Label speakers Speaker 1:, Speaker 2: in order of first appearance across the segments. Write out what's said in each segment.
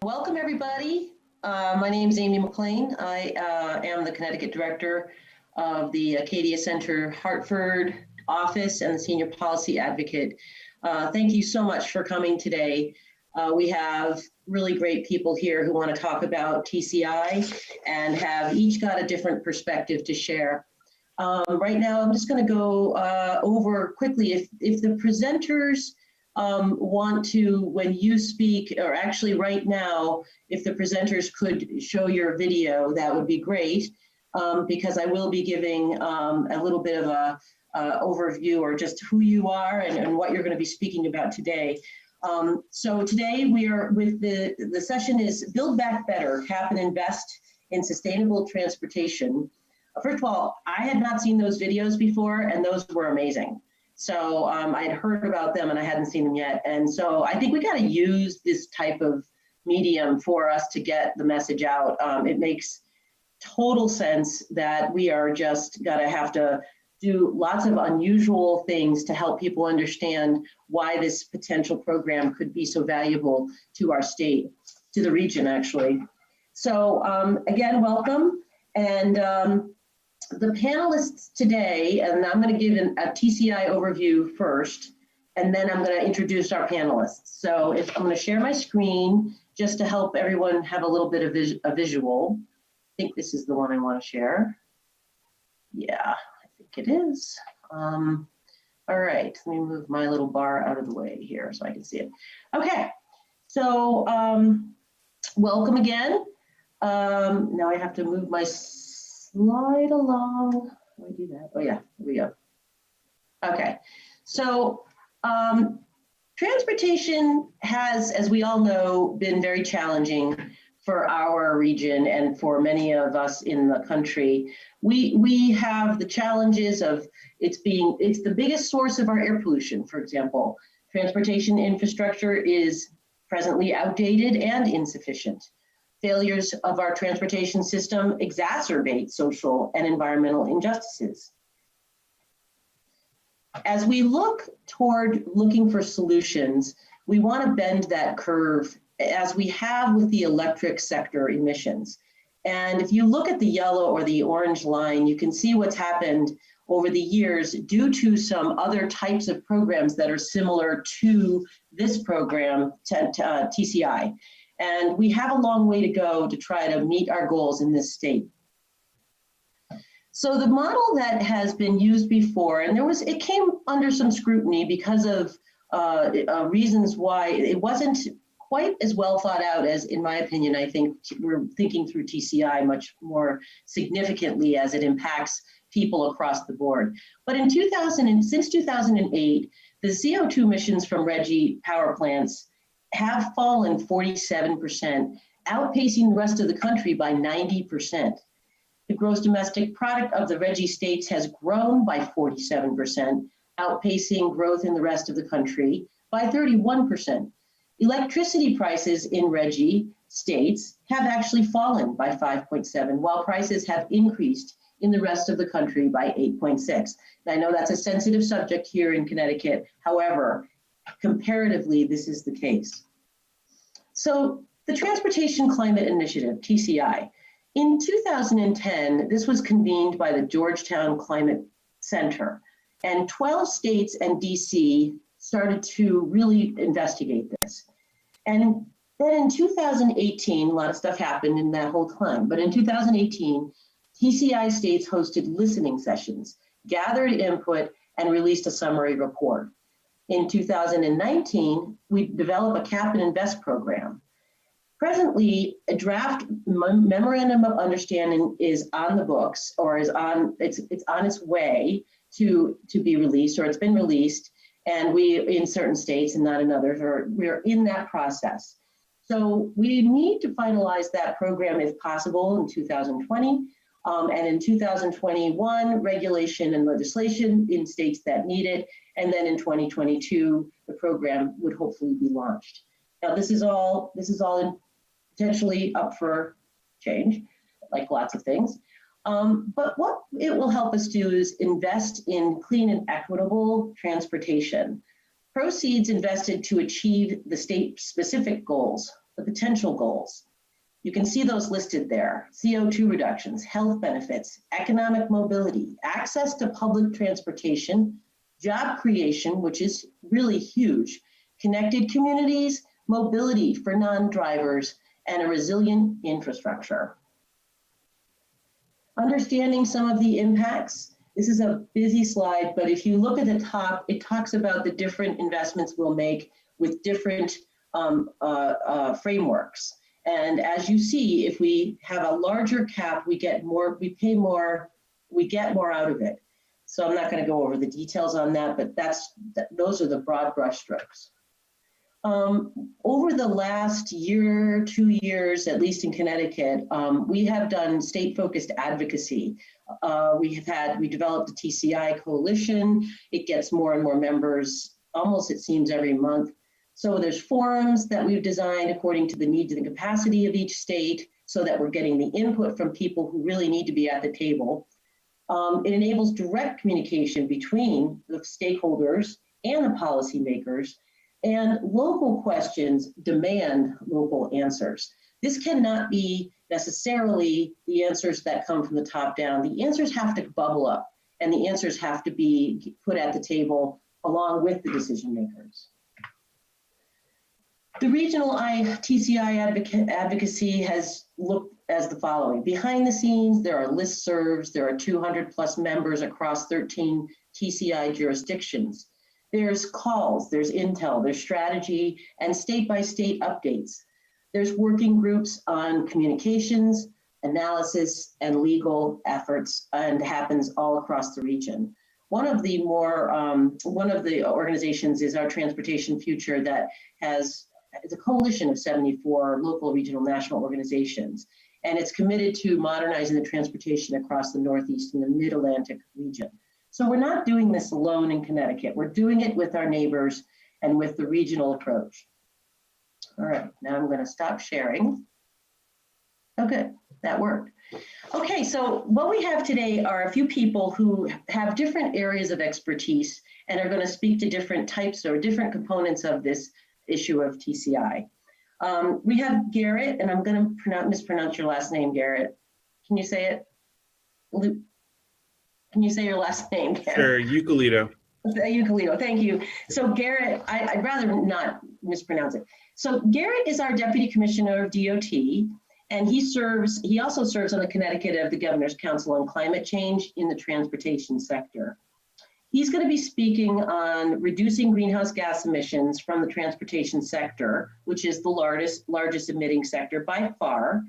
Speaker 1: Welcome, everybody. My name is Amy McLean. I am the Connecticut Director of the Acadia Center Hartford office and the Senior Policy Advocate. Thank you so much for coming today. We have really great people here who want to talk about TCI and have each got a different perspective to share. Right now, I'm just going to go over quickly if the presenters want to, when you speak, or actually right now, if the presenters could show your video, that would be great, because I will be giving a little bit of a overview or just who you are and what you're going to be speaking about today. So today we are with the session is Build Back Better, Cap and Invest in Sustainable Transportation. First of all, I had not seen those videos before, and those were amazing. So I had heard about them and I hadn't seen them yet. And so I think we got to use this type of medium for us to get the message out. It makes total sense that we are just got to have to do lots of unusual things to help people understand why this potential program could be so valuable to our state, to the region actually. So again, welcome. And the panelists today, and I'm going to give a TCI overview first, and then I'm going to introduce our panelists. So if I'm going to share my screen just to help everyone have a little bit of a visual. I think this is the one I want to share. Yeah, I think it is. All right, let me move my little bar out of the way here so I can see it. Okay, so welcome again. Now I have to move my slide along. How do I do that? Oh yeah, here we go. Okay, so transportation has, as we all know, been very challenging for our region and for many of us in the country. We have the challenges of it's the biggest source of our air pollution, for example. Transportation infrastructure is presently outdated and insufficient. Failures of our transportation system exacerbate social and environmental injustices. As we look toward looking for solutions, we want to bend that curve as we have with the electric sector emissions. And if you look at the yellow or the orange line, you can see what's happened over the years due to some other types of programs that are similar to this program, TCI. And we have a long way to go to try to meet our goals in this state. So the model that has been used before, and it came under some scrutiny because of reasons why it wasn't quite as well thought out as, in my opinion, I think we're thinking through TCI much more significantly as it impacts people across the board. But since 2008, the CO2 emissions from RGGI power plants have fallen 47%, outpacing the rest of the country by 90%. The gross domestic product of the RGGI states has grown by 47%, outpacing growth in the rest of the country by 31%. Electricity prices in RGGI states have actually fallen by 5.7%, while prices have increased in the rest of the country by 8.6%. I know that's a sensitive subject here in Connecticut. However, comparatively, this is the case. So the Transportation Climate Initiative, TCI, in 2010, this was convened by the Georgetown Climate Center, and 12 states and DC started to really investigate this. And then in 2018, a lot of stuff happened in that whole time, but in 2018, TCI states hosted listening sessions, gathered input, and released a summary report. In 2019, we developed a Cap and Invest program. Presently, a draft memorandum of understanding is on the books, or it's on its way to be released, or it's been released, and we in certain states and not in others, we're in that process. So we need to finalize that program if possible in 2020. And in 2021, regulation and legislation in states that need it. And then in 2022, the program would hopefully be launched. Now, this is all potentially up for change, like lots of things. But what it will help us do is invest in clean and equitable transportation. Proceeds invested to achieve the state-specific goals the potential goals. You can see those listed there: CO2 reductions, health benefits, economic mobility, access to public transportation, job creation, which is really huge, connected communities, mobility for non-drivers, and a resilient infrastructure. Understanding some of the impacts. This is a busy slide, but if you look at the top, it talks about the different investments we'll make with different frameworks. And as you see, if we have a larger cap, we get more, we pay more, we get more out of it. So I'm not going to go over the details on that, but those are the broad brushstrokes. Over the last year, 2 years, at least in Connecticut, we have done state-focused advocacy. We developed a TCI coalition. It gets more and more members, almost it seems every month. So there's forums that we've designed according to the needs and the capacity of each state, so that we're getting the input from people who really need to be at the table. It enables direct communication between the stakeholders and the policymakers, and local questions demand local answers. This cannot be necessarily the answers that come from the top down. The answers have to bubble up, and the answers have to be put at the table along with the decision makers. The regional TCI advocacy has looked as the following. Behind the scenes, there are listservs. There are 200 plus members across 13 TCI jurisdictions. There's calls, there's intel, there's strategy, and state-by-state updates. There's working groups on communications, analysis, and legal efforts, and happens all across the region. One of the organizations is our Transportation Future, that it's a coalition of 74 local, regional, national organizations, and it's committed to modernizing the transportation across the Northeast and the Mid-Atlantic region. So we're not doing this alone in Connecticut. We're doing it with our neighbors and with the regional approach. All right, now I'm going to stop sharing. Okay, that worked. Okay, so what we have today are a few people who have different areas of expertise and are going to speak to different types or different components of this issue of TCI. We have Garrett, and I'm going to mispronounce your last name, Garrett. Can you say it? Can you say your last name, Garrett?
Speaker 2: Sure, Eucalito.
Speaker 1: Eucalito, thank you. So Garrett, I'd rather not mispronounce it. So Garrett is our Deputy Commissioner of DOT, and he also serves on the Connecticut of the Governor's Council on Climate Change in the transportation sector. He's going to be speaking on reducing greenhouse gas emissions from the transportation sector, which is the largest emitting sector by far.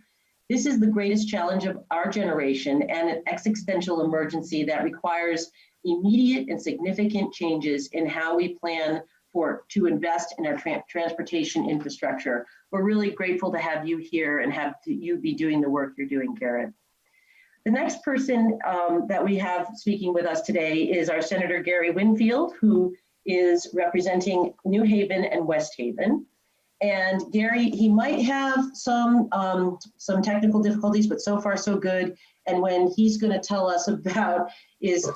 Speaker 1: This is the greatest challenge of our generation and an existential emergency that requires immediate and significant changes in how we plan to invest in our transportation infrastructure. We're really grateful to have you here and you be doing the work you're doing, Garrett. The next person that we have speaking with us today is our Senator Gary Winfield, who is representing New Haven and West Haven. And Gary, he might have some technical difficulties, but so far so good. And when he's going to tell us about is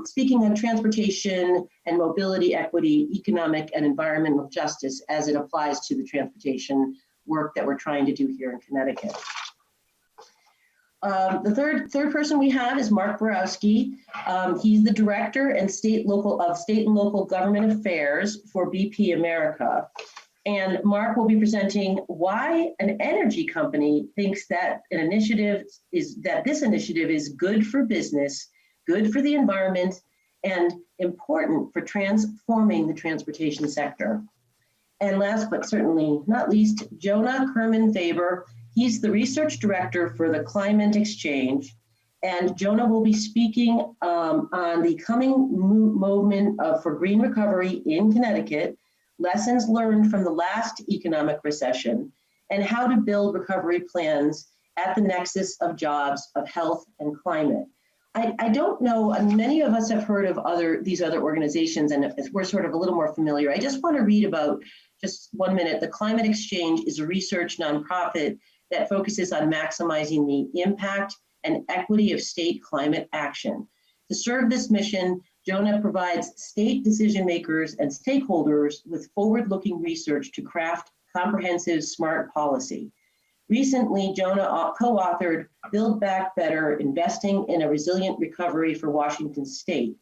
Speaker 1: speaking on transportation and mobility equity, economic and environmental justice as it applies to the transportation work that we're trying to do here in Connecticut. The third person we have is Mark Borowski. He's the Director and State and Local Government Affairs for BP America. And Mark will be presenting why an energy company thinks that this initiative is good for business, good for the environment, and important for transforming the transportation sector. And last but certainly not least, Jonah Kerman-Faber. He's the Research Director for the Climate Exchange. And Jonah will be speaking on the coming movement for green recovery in Connecticut, lessons learned from the last economic recession, and how to build recovery plans at the nexus of jobs, of health, and climate. I don't know, many of us have heard of these other organizations, and we're sort of a little more familiar. I just want to read about, just 1 minute, the Climate Exchange is a research nonprofit that focuses on maximizing the impact and equity of state climate action. To serve this mission, Jonah provides state decision makers and stakeholders with forward-looking research to craft comprehensive smart policy. Recently, Jonah co-authored Build Back Better, Investing in a Resilient Recovery for Washington State,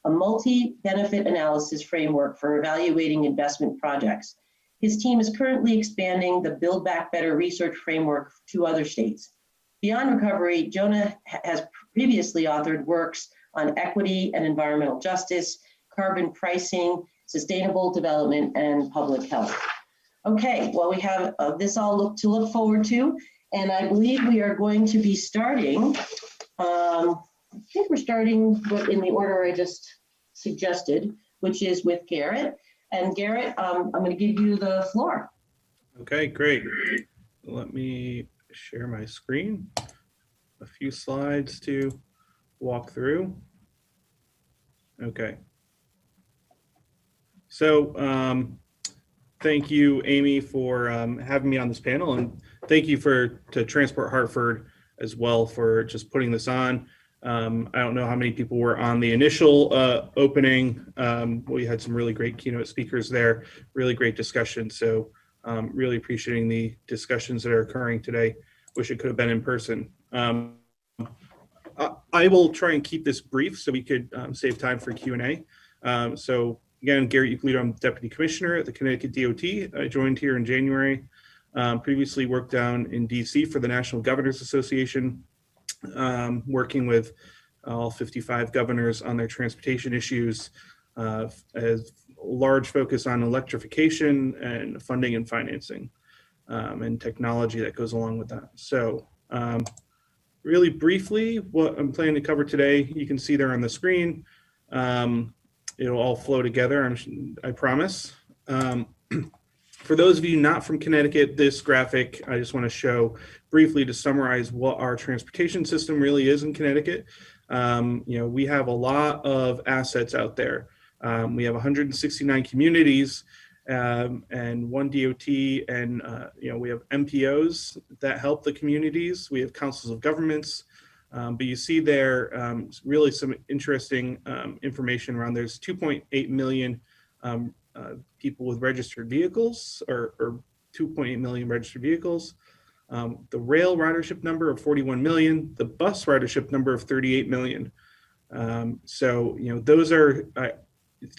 Speaker 1: a multi-benefit analysis framework for evaluating investment projects. His team is currently expanding the Build Back Better research framework to other states. Beyond recovery, Jonah has previously authored works on equity and environmental justice, carbon pricing, sustainable development, and public health. Okay, well, we have this all to look forward to, and I believe we are going to be starting, I think we're starting in the order I just suggested, which is with Garrett. And Garrett, I'm going to give you the floor.
Speaker 2: Okay, great. Let me share my screen. A few slides to walk through. Okay. So thank you, Amy, for having me on this panel, and thank you to Transport Hartford as well for just putting this on. I don't know how many people were on the initial opening. We had some really great keynote speakers there, really great discussion. So really appreciating the discussions that are occurring today. Wish it could have been in person. I will try and keep this brief so we could save time for Q&A. So again, Garrett Euclid, I'm Deputy Commissioner at the Connecticut DOT. I joined here in January. Previously worked down in DC for the National Governors Association, working with all 55 governors on their transportation issues, as large focus on electrification and funding and financing, and technology that goes along with that. So really briefly, what I'm planning to cover today, you can see there on the screen. It'll all flow together, I promise. For those of you not from Connecticut, this graphic I just want to show briefly to summarize what our transportation system really is in Connecticut. We have a lot of assets out there. We have 169 communities and one DOT, and we have MPOs that help the communities. We have councils of governments. But you see there really some interesting information around. There's 2.8 million people with registered vehicles, or 2.8 million registered vehicles. The rail ridership number of 41 million, the bus ridership number of 38 million. So, those are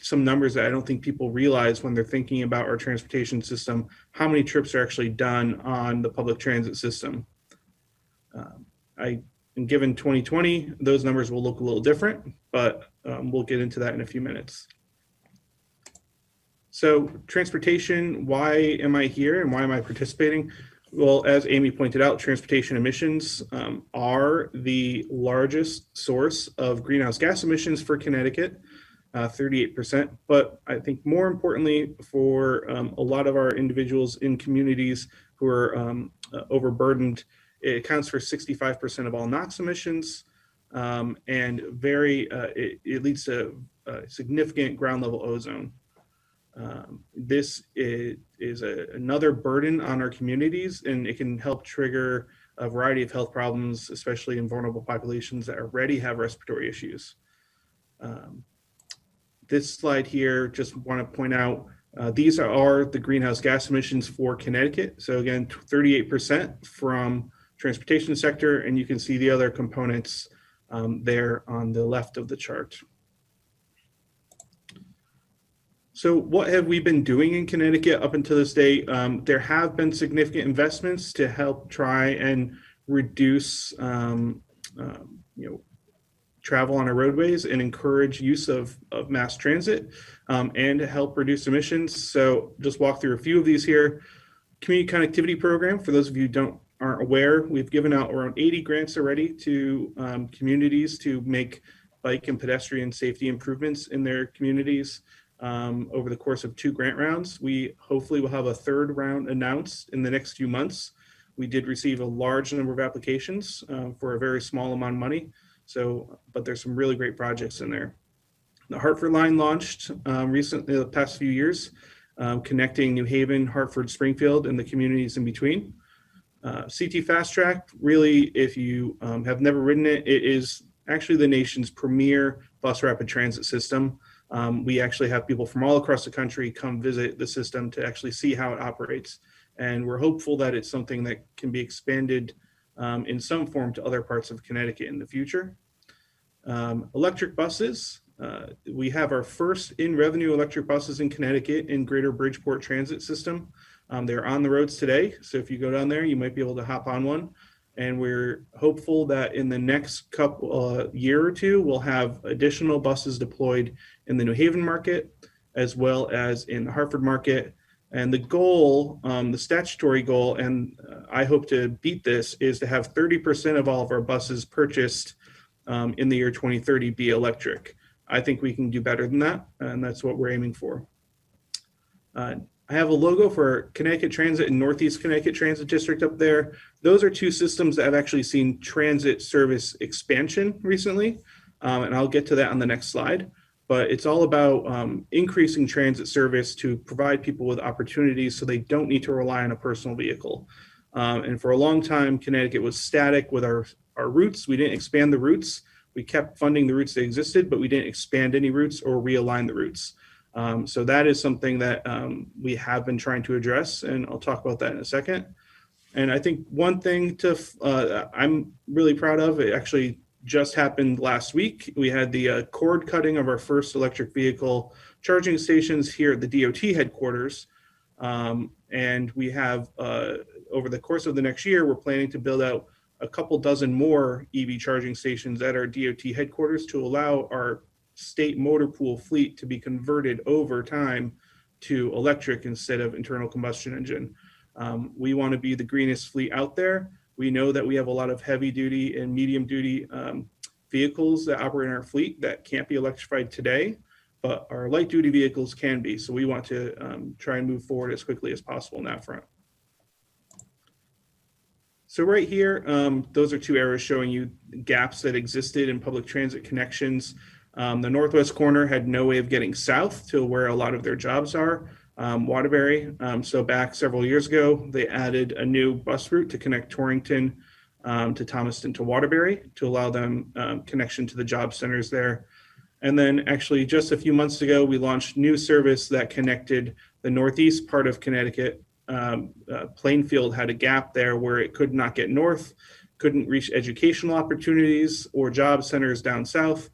Speaker 2: some numbers that I don't think people realize when they're thinking about our transportation system, how many trips are actually done on the public transit system. And given 2020, those numbers will look a little different, but we'll get into that in a few minutes. So transportation, why am I here and why am I participating? Well, as Amy pointed out, transportation emissions are the largest source of greenhouse gas emissions for Connecticut, 38%. But I think more importantly for a lot of our individuals in communities who are overburdened, it accounts for 65% of all NOx emissions, and it leads to significant ground level ozone. This is another burden on our communities, and it can help trigger a variety of health problems, especially in vulnerable populations that already have respiratory issues. This slide here, just want to point out, these are the greenhouse gas emissions for Connecticut. So again, 38% from transportation sector, and you can see the other components there on the left of the chart. So what have we been doing in Connecticut up until this day? There have been significant investments to help try and reduce travel on our roadways and encourage use of mass transit and help reduce emissions. So just walk through a few of these here. Community connectivity program, for those of you who aren't aware, we've given out around 80 grants already to communities to make bike and pedestrian safety improvements in their communities. Over the course of 2 grant rounds. We hopefully will have a 3rd round announced in the next few months. We did receive a large number of applications for a very small amount of money. But there's some really great projects in there. The Hartford line launched recently, the past few years, connecting New Haven, Hartford, Springfield, and the communities in between. CT Fast Track, really, if you have never ridden it, it is actually the nation's premier bus rapid transit system. We actually have people from all across the country come visit the system to actually see how it operates. And we're hopeful that it's something that can be expanded in some form to other parts of Connecticut in the future. Electric buses. We have our first in-revenue electric buses in Connecticut in Greater Bridgeport Transit System. They're on the roads today, so if you go down there, you might be able to hop on one. And we're hopeful that in the next couple year or two, we'll have additional buses deployed in the New Haven market, as well as in the Hartford market. And the goal, the statutory goal, and I hope to beat this, is to have 30% of all of our buses purchased in the year 2030 be electric. I think we can do better than that, and that's what we're aiming for. I have a logo for Connecticut Transit and Northeast Connecticut Transit District up there. Those are two systems that have actually seen transit service expansion recently, and I'll get to that on the next slide. But it's all about increasing transit service to provide people with opportunities so they don't need to rely on a personal vehicle. And for a long time, Connecticut was static with our routes. We didn't expand the routes. We kept funding the routes that existed, but we didn't expand any routes or realign the routes. So that is something that we have been trying to address, and I'll talk about that in a second. And I think one thing I'm really proud of, it actually just happened last week. We had the cord cutting of our first electric vehicle charging stations here at the DOT headquarters. And we have, over the course of the next year, we're planning to build out a couple dozen more EV charging stations at our DOT headquarters to allow our state motor pool fleet to be converted over time to electric instead of internal combustion engine. We want to be the greenest fleet out there. We know that we have a lot of heavy duty and medium duty vehicles that operate in our fleet that can't be electrified today, but our light duty vehicles can be. So we want to try and move forward as quickly as possible in that front. So right here, those are two arrows showing you gaps that existed in public transit connections. The northwest corner had no way of getting south to where a lot of their jobs are, Waterbury. So back several years ago, they added a new bus route to connect Torrington to Thomaston to Waterbury to allow them connection to the job centers there. And then actually just a few months ago, we launched new service that connected the northeast part of Connecticut. Plainfield had a gap there where it could not get north, couldn't reach educational opportunities or job centers down south.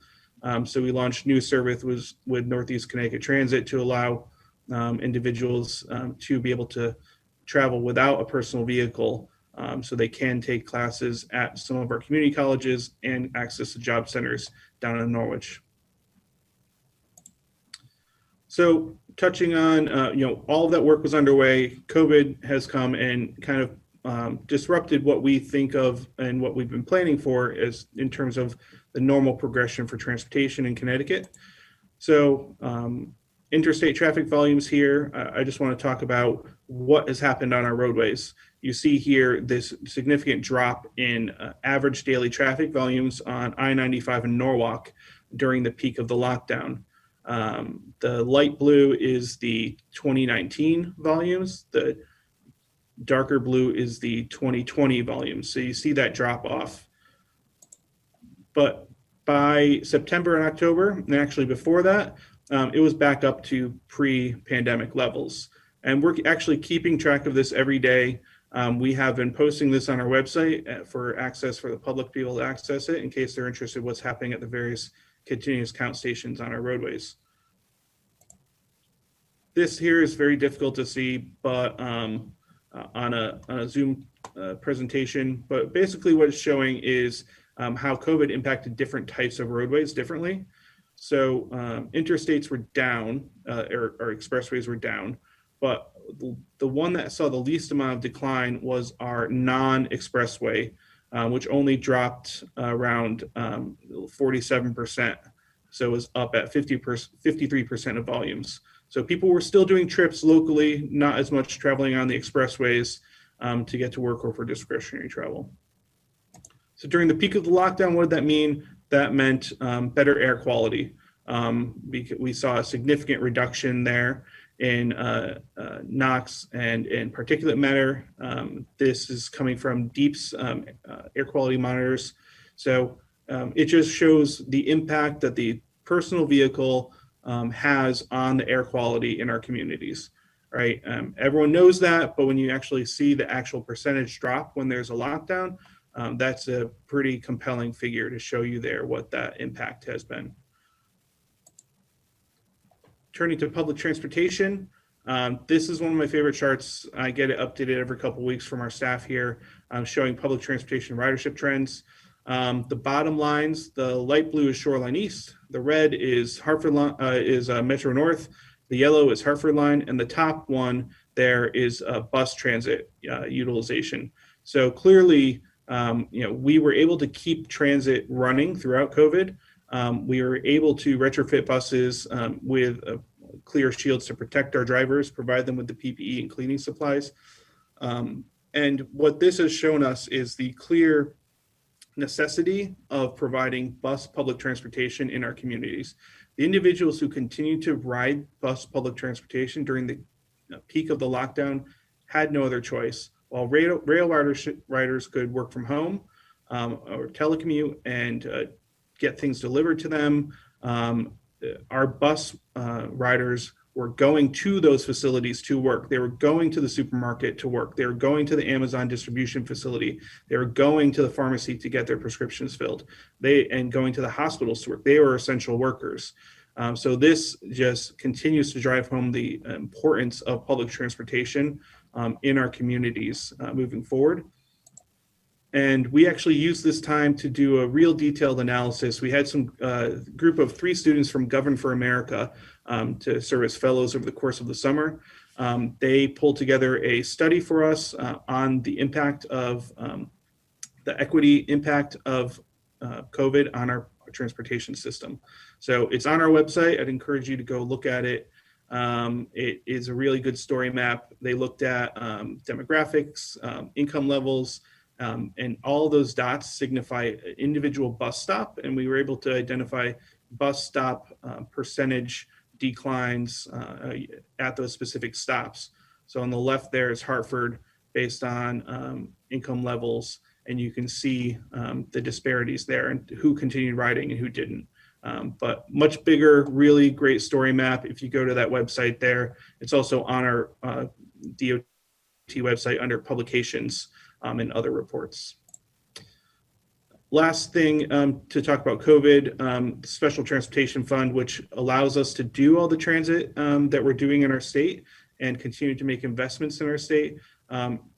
Speaker 2: So we launched new service with Northeast Connecticut Transit to allow individuals to be able to travel without a personal vehicle, so they can take classes at some of our community colleges and access the job centers down in Norwich. So touching on, all of that work was underway. COVID has come and kind of disrupted what we think of and what we've been planning for as in terms of the normal progression for transportation in Connecticut. So interstate traffic volumes here, I just want to talk about what has happened on our roadways. You see here this significant drop in average daily traffic volumes on I-95 in Norwalk during the peak of the lockdown. The light blue is the 2019 volumes. The darker blue is the 2020 volumes. So you see that drop off. But by September and October, and actually before that, it was back up to pre-pandemic levels. And we're actually keeping track of this every day. We have been posting this on our website for access for the public to be able to access it in case they're interested in what's happening at the various continuous count stations on our roadways. This here is very difficult to see, but on a Zoom presentation. But basically what it's showing is how COVID impacted different types of roadways differently. So interstates were down, or expressways were down, but the one that saw the least amount of decline was our non-expressway, which only dropped around 47%. So it was up at 53% of volumes. So people were still doing trips locally, not as much traveling on the expressways to get to work or for discretionary travel. So during the peak of the lockdown, what did that mean? That meant better air quality. We saw a significant reduction there in NOx and in particulate matter. This is coming from DEEP's air quality monitors. So it just shows the impact that the personal vehicle has on the air quality in our communities, right? Everyone knows that, but when you actually see the actual percentage drop when there's a lockdown, that's a pretty compelling figure to show you there what that impact has been. Turning to public transportation, this is one of my favorite charts. I get it updated every couple of weeks from our staff here, showing public transportation ridership trends. The bottom lines, the light blue is Shoreline East, the red is Hartford is Metro North, the yellow is Hartford line, and the top one there is bus transit utilization. So clearly, we were able to keep transit running throughout COVID. We were able to retrofit buses with clear shields to protect our drivers, provide them with the PPE and cleaning supplies. And what this has shown us is the clear necessity of providing bus public transportation in our communities. The individuals who continue to ride bus public transportation during the peak of the lockdown had no other choice. While rail riders could work from home or telecommute and get things delivered to them, our bus riders were going to those facilities to work. They were going to the supermarket to work. They were going to the Amazon distribution facility. They were going to the pharmacy to get their prescriptions filled. And going to the hospitals to work. They were essential workers. So this just continues to drive home the importance of public transportation in our communities moving forward. And we actually used this time to do a real detailed analysis. We had some group of 3 students from Govern for America to serve as fellows over the course of the summer. They pulled together a study for us on the impact of the equity impact of COVID on our transportation system. So it's on our website. I'd encourage you to go look at it. It is a really good story map. They looked at demographics, income levels, and all those dots signify an individual bus stop, and we were able to identify bus stop percentage declines at those specific stops. So on the left there is Hartford based on income levels, and you can see the disparities there and who continued riding and who didn't. But much bigger, really great story map. If you go to that website there, it's also on our DOT website under publications and other reports. Last thing to talk about COVID, Special Transportation Fund, which allows us to do all the transit that we're doing in our state and continue to make investments in our state,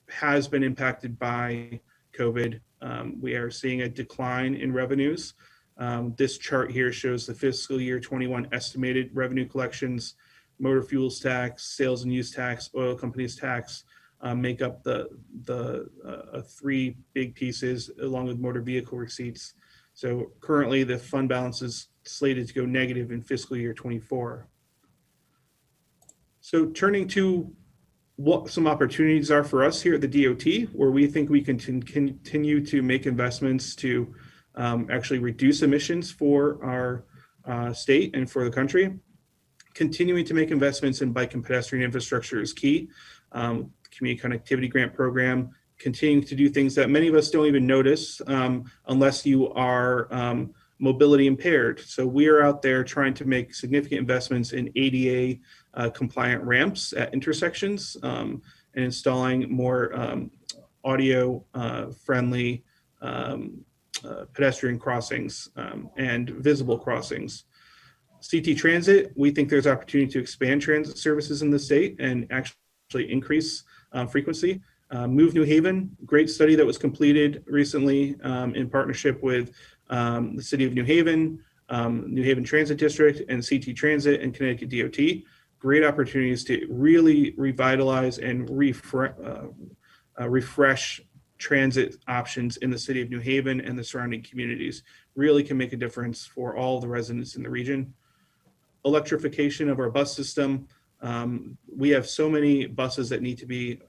Speaker 2: has been impacted by COVID. We are seeing a decline in revenues. This chart here shows the fiscal year 21 estimated revenue collections. Motor fuels tax, sales and use tax, oil companies tax, make up the 3 big pieces along with motor vehicle receipts. So currently the fund balance is slated to go negative in fiscal year 24. So turning to what some opportunities are for us here at the DOT, where we think we can continue to make investments to actually reduce emissions for our state and for the country. Continuing to make investments in bike and pedestrian infrastructure is key. Community Connectivity Grant Program, continuing to do things that many of us don't even notice unless you are mobility impaired. So we are out there trying to make significant investments in ADA compliant ramps at intersections and installing more audio friendly pedestrian crossings and visible crossings. CT Transit, we think there's opportunity to expand transit services in the state and actually increase frequency. Move New Haven, great study that was completed recently in partnership with the City of New Haven Transit District, and CT Transit and Connecticut DOT. Great opportunities to really revitalize and refresh transit options in the City of New Haven and the surrounding communities. Really can make a difference for all the residents in the region. Electrification of our bus system. We have so many buses that need to be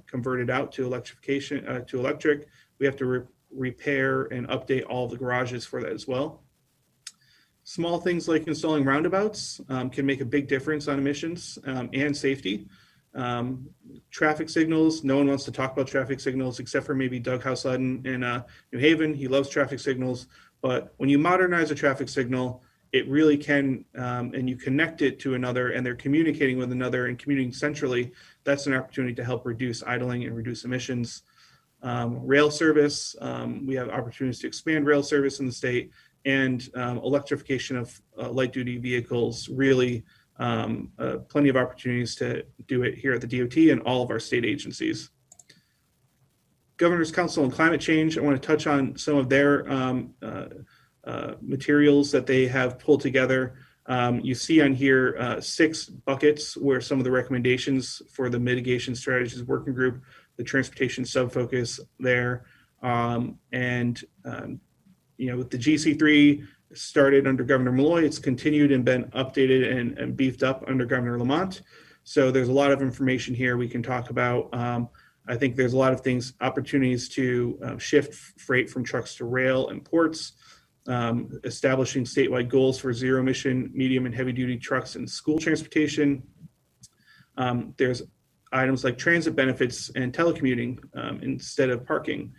Speaker 2: converted out to electrification, to electric. We have to repair and update all of the garages for that as well. Small things like installing roundabouts can make a big difference on emissions and safety. Traffic signals, no one wants to talk about traffic signals except for maybe Doug Houseladden in New Haven. He loves traffic signals, but when you modernize a traffic signal, it really can, and you connect it to another and they're communicating with another and communicating centrally, that's an opportunity to help reduce idling and reduce emissions. Rail service, we have opportunities to expand rail service in the state, and electrification of light duty vehicles, really plenty of opportunities to do it here at the DOT and all of our state agencies. Governor's Council on Climate Change, I want to touch on some of their materials that they have pulled together. You see on here 6 buckets where some of the recommendations for the Mitigation Strategies Working Group, the transportation sub-focus there. With the GC3 started under Governor Malloy, it's continued and been updated and beefed up under Governor Lamont. So there's a lot of information here we can talk about. I think there's a lot of things, opportunities to shift freight from trucks to rail and ports, establishing statewide goals for zero emission, medium and heavy duty trucks and school transportation. There's items like transit benefits and telecommuting instead of parking.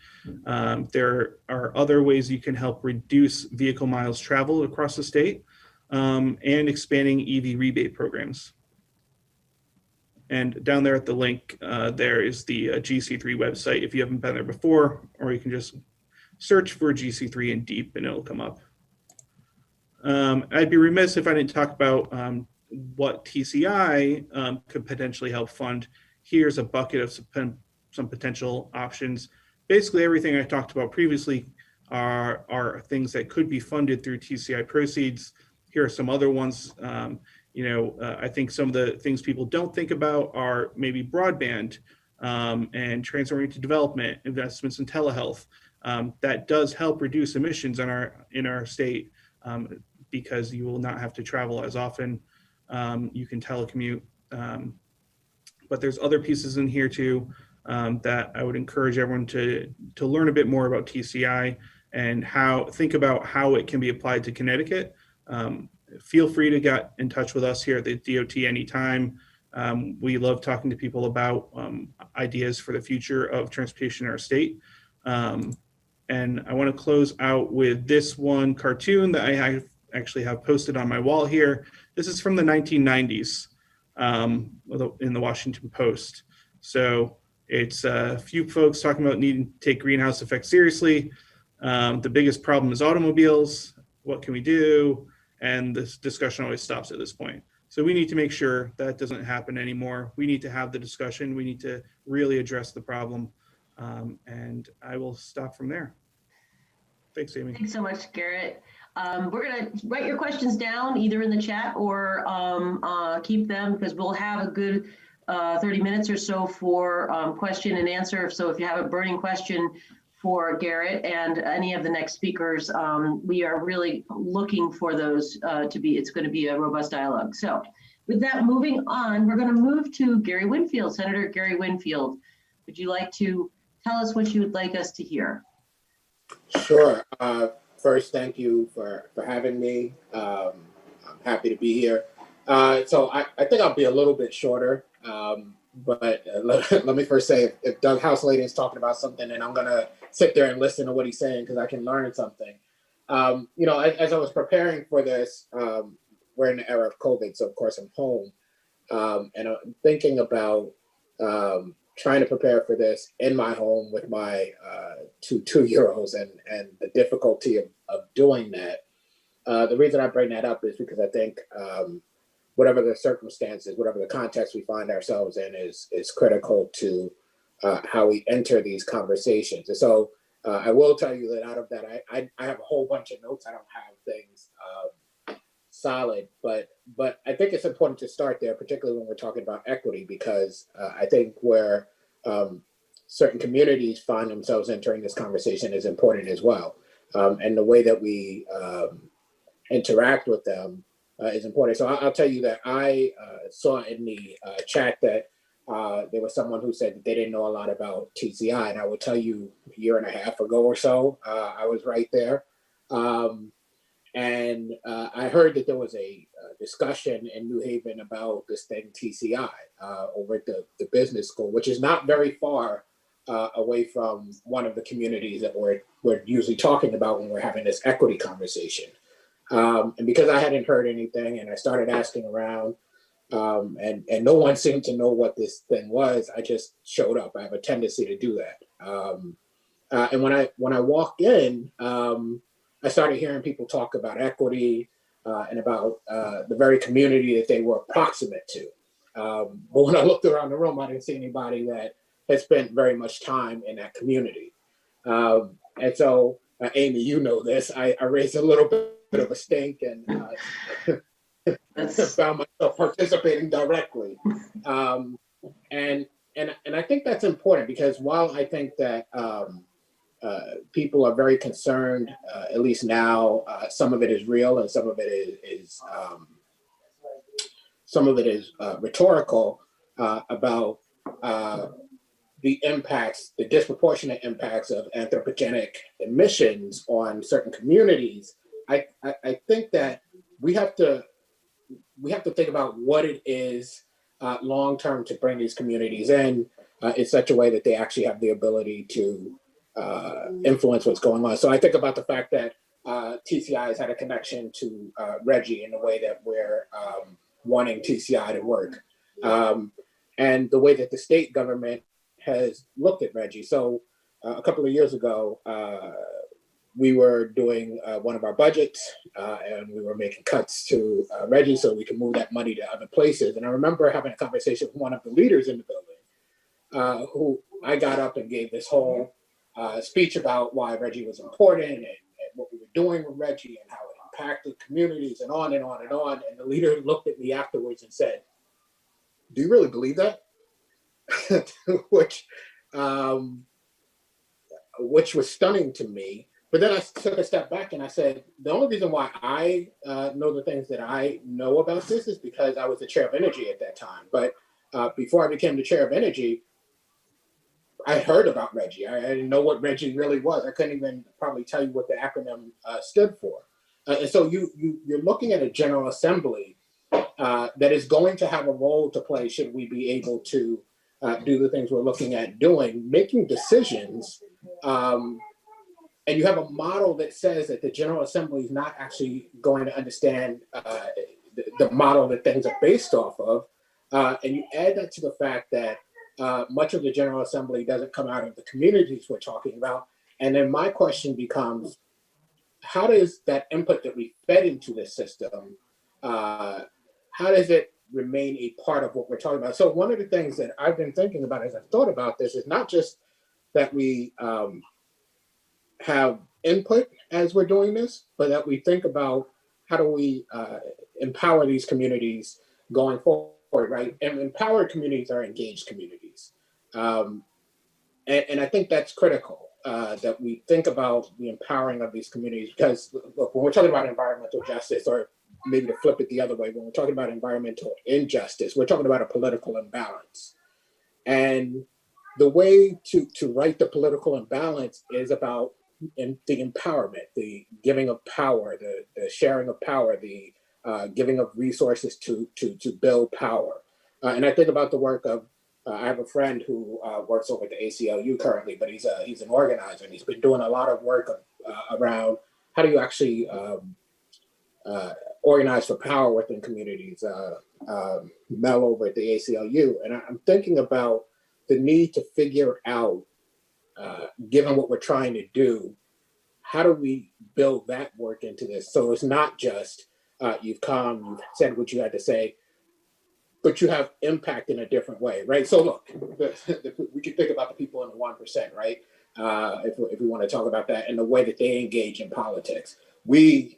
Speaker 2: There are other ways you can help reduce vehicle miles traveled across the state, and expanding EV rebate programs. And down there at the link, there is the GC3 website if you haven't been there before, or you can just search for GC3 in DEEP and it'll come up. I'd be remiss if I didn't talk about what TCI could potentially help fund. Here's a bucket of some potential options. Basically, everything I talked about previously are things that could be funded through TCI proceeds. Here are some other ones. I think some of the things people don't think about are maybe broadband and transit-oriented development, investments in telehealth. That does help reduce emissions in our state because you will not have to travel as often. You can telecommute. But there's other pieces in here too that I would encourage everyone to learn a bit more about TCI and think about how it can be applied to Connecticut. Feel free to get in touch with us here at the DOT anytime. We love talking to people about ideas for the future of transportation in our state. And I want to close out with this one cartoon that I actually have posted on my wall here. This is from the 1990s. In the Washington Post. So it's a few folks talking about needing to take greenhouse effects seriously. The biggest problem is automobiles. What can we do? And this discussion always stops at this point. So we need to make sure that doesn't happen anymore. We need to have the discussion. We need to really address the problem. And I will stop from there. Thanks, Amy.
Speaker 1: Thanks so much, Garrett. We're going to write your questions down either in the chat or keep them, because we'll have a good 30 minutes or so for question and answer. So if you have a burning question for Garrett and any of the next speakers, we are really looking for those it's going to be a robust dialogue. So with that, moving on, we're going to move to Gary Winfield. Senator Gary Winfield, would you like to tell us what you would like us to hear?
Speaker 3: Sure. First, thank you for having me. I'm happy to be here. So I think I'll be a little bit shorter, but let me first say, if Doug Houselady is talking about something, then I'm going to sit there and listen to what he's saying because I can learn something. As I was preparing for this, we're in the era of COVID, so of course I'm home, and I'm thinking about trying to prepare for this in my home with my two 2-year-olds and the difficulty of doing that. The reason I bring that up is because I think whatever the circumstances, whatever the context we find ourselves in is critical to how we enter these conversations. And so I will tell you that out of that, I have a whole bunch of notes. I don't have things solid, but I think it's important to start there, particularly when we're talking about equity, because I think where certain communities find themselves entering this conversation is important as well. And the way that we interact with them is important. So I'll tell you that I saw in the chat that there was someone who said that they didn't know a lot about TCI. And I will tell you, a year and a half ago or so, I was right there. And I heard that there was a discussion in New Haven about this thing TCI over at the business school, which is not very far away from one of the communities that we're usually talking about when we're having this equity conversation. And because I hadn't heard anything and I started asking around, and no one seemed to know what this thing was, I just showed up. I have a tendency to do that. And when I walked in, I started hearing people talk about equity and about the very community that they were proximate to. But when I looked around the room, I didn't see anybody that had spent very much time in that community. And so, Amy, you know this, I raised a little bit of a stink and found myself participating directly. And I think that's important because while I think that people are very concerned, at least now, some of it is real and some of it is rhetorical about the impacts, the disproportionate impacts of anthropogenic emissions on certain communities. I think that we have to think about what it is long term to bring these communities in such a way that they actually have the ability to influence what's going on. So I think about the fact that TCI has had a connection to Reggie in the way that we're wanting TCI to work, and the way that the state government has looked at Reggie. So a couple of years ago, we were doing one of our budgets and we were making cuts to Reggie so we can move that money to other places. And I remember having a conversation with one of the leaders in the building who I got up and gave this whole speech about why Reggie was important and what we were doing with Reggie and how it impacted communities and on and on and on. And the leader looked at me afterwards and said, "Do you really believe that?" which was stunning to me. But then I took a step back and I said, the only reason why I know the things that I know about this is because I was the chair of energy at that time. But before I became the chair of energy, I heard about Reggie. I didn't know what Reggie really was. I couldn't even probably tell you what the acronym stood for. And so you're looking at a General Assembly that is going to have a role to play should we be able to do the things we're looking at doing, making decisions. And you have a model that says that the General Assembly is not actually going to understand the model that things are based off of. And you add that to the fact that much of the General Assembly doesn't come out of the communities we're talking about. And then my question becomes, how does that input that we fed into this system, how does it remain a part of what we're talking about? So one of the things that I've been thinking about as I've thought about this is not just that we have input as we're doing this, but that we think about how do we empower these communities going forward, right? And empowered communities are engaged communities. And I think that's critical, that we think about the empowering of these communities, because look, when we're talking about environmental justice, or maybe to flip it the other way, when we're talking about environmental injustice, we're talking about a political imbalance. And the way to right the political imbalance is about the empowerment, the giving of power, the sharing of power, the giving of resources to build power. And I think about the work of, I have a friend who works over at the ACLU currently, but he's an organizer, and he's been doing a lot of work around how do you actually organize for power within communities. Mel over at the ACLU, and I'm thinking about the need to figure out, given what we're trying to do, how do we build that work into this? So it's not just you've come, you've said what you had to say, but you have impact in a different way, right? So look, we can think about the people in the 1%, right? If we want to talk about that and the way that they engage in politics.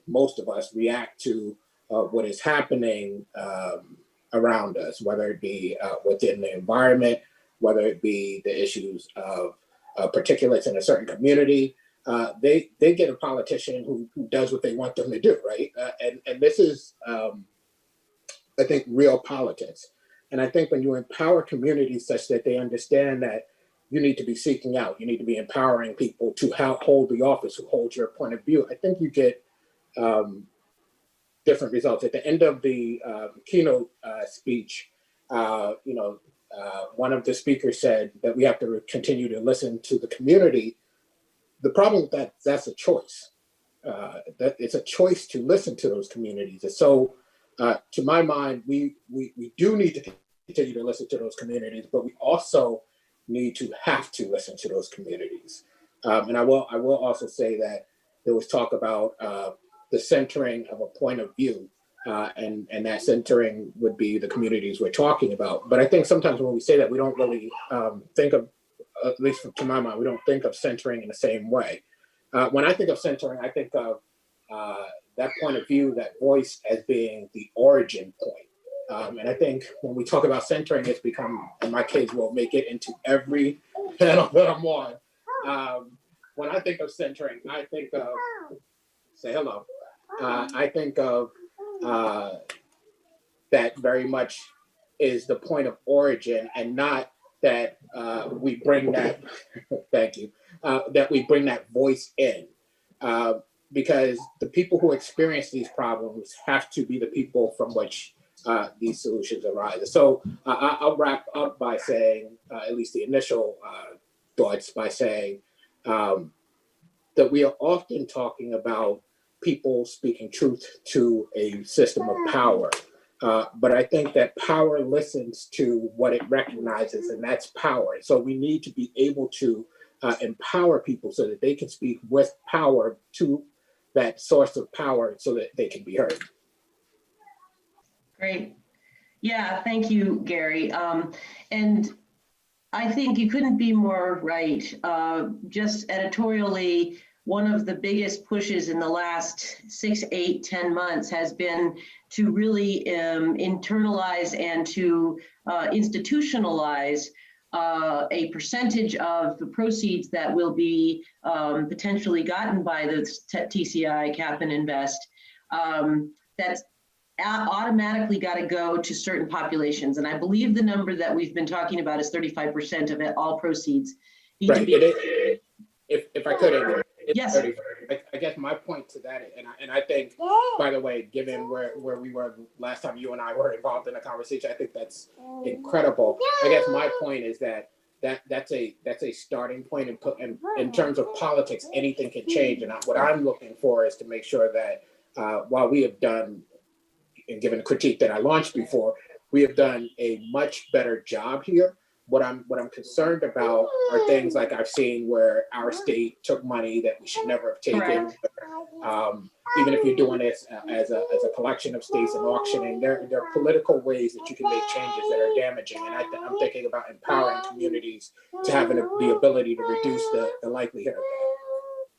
Speaker 3: Most of us react to what is happening around us, whether it be within the environment, whether it be the issues of particulates in a certain community. They get a politician who does what they want them to do, right? And this is, I think, real politics. And I think when you empower communities such that they understand that you need to be seeking out, you need to be empowering people to hold the office, who hold your point of view, I think you get different results. At the end of the keynote speech, one of the speakers said that we have to continue to listen to the community. The problem with that, that's a choice. that it's a choice to listen to those communities. And so, to my mind, we do need to continue to listen to those communities, but we also need to have to listen to those communities. And I will also say that there was talk about the centering of a point of view, and that centering would be the communities we're talking about. But I think sometimes when we say that, we don't really think of, at least to my mind, we don't think of centering in the same way. When I think of centering, I think of that point of view, that voice, as being the origin point. And I think when we talk about centering, it's become, in my case, we'll make it into every panel that I'm on. When I think of centering, I think of, say hello, I think of that very much is the point of origin, and not that we bring that, thank you, that we bring that voice in. Because the people who experience these problems have to be the people from which these solutions arise. So I'll wrap up by saying, at least the initial thoughts, by saying that we are often talking about people speaking truth to a system of power. But I think that power listens to what it recognizes, and that's power. So we need to be able to empower people so that they can speak with power to that source of power so that they can be heard.
Speaker 1: Great. Yeah, thank you, Gary. And I think you couldn't be more right. Just editorially, one of the biggest pushes in the last 6, 8, 10 months has been to really internalize and to institutionalize a percentage of the proceeds that will be potentially gotten by the TCI Cap and Invest. That's automatically got to go to certain populations. And I believe the number that we've been talking about is 35% of it, all proceeds.
Speaker 3: Right. If I could, Amy,
Speaker 1: yes.
Speaker 3: 30, I guess my point to that, and I think, by the way, given where we were last time you and I were involved in a conversation, I think that's incredible. I guess my point is that's a starting point, and in terms of politics, anything can change. And what I'm looking for is to make sure that while we have done, and given the critique that I launched before, we have done a much better job here. What I'm concerned about are things like I've seen where our state took money that we should never have taken. Even if you're doing this as a collection of states and auctioning, there are political ways that you can make changes that are damaging. And I'm thinking about empowering communities to have the ability to reduce the likelihood of that.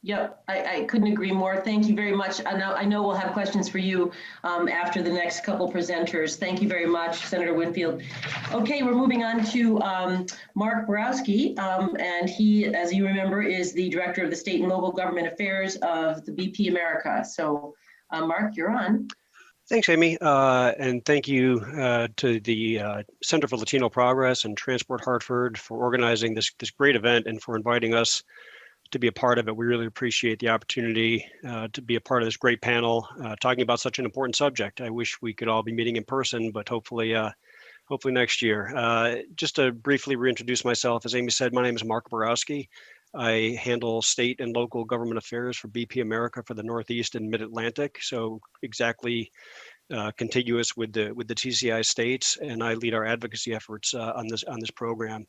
Speaker 1: Yep, I couldn't agree more. Thank you very much. I know we'll have questions for you after the next couple presenters. Thank you very much, Senator Winfield. Okay, we're moving on to Mark Borowski, and he, as you remember, is the Director of the State and Local Government Affairs of the BP America. So, Mark, you're on.
Speaker 4: Thanks, Amy, and thank you to the Center for Latino Progress and Transport Hartford for organizing this great event and for inviting us to be a part of it. We really appreciate the opportunity to be a part of this great panel talking about such an important subject. I wish we could all be meeting in person, but hopefully next year. Just to briefly reintroduce myself, as Amy said, my name is Mark Borowski. I handle state and local government affairs for BP America for the Northeast and Mid-Atlantic, so exactly contiguous with the TCI states, and I lead our advocacy efforts on this program.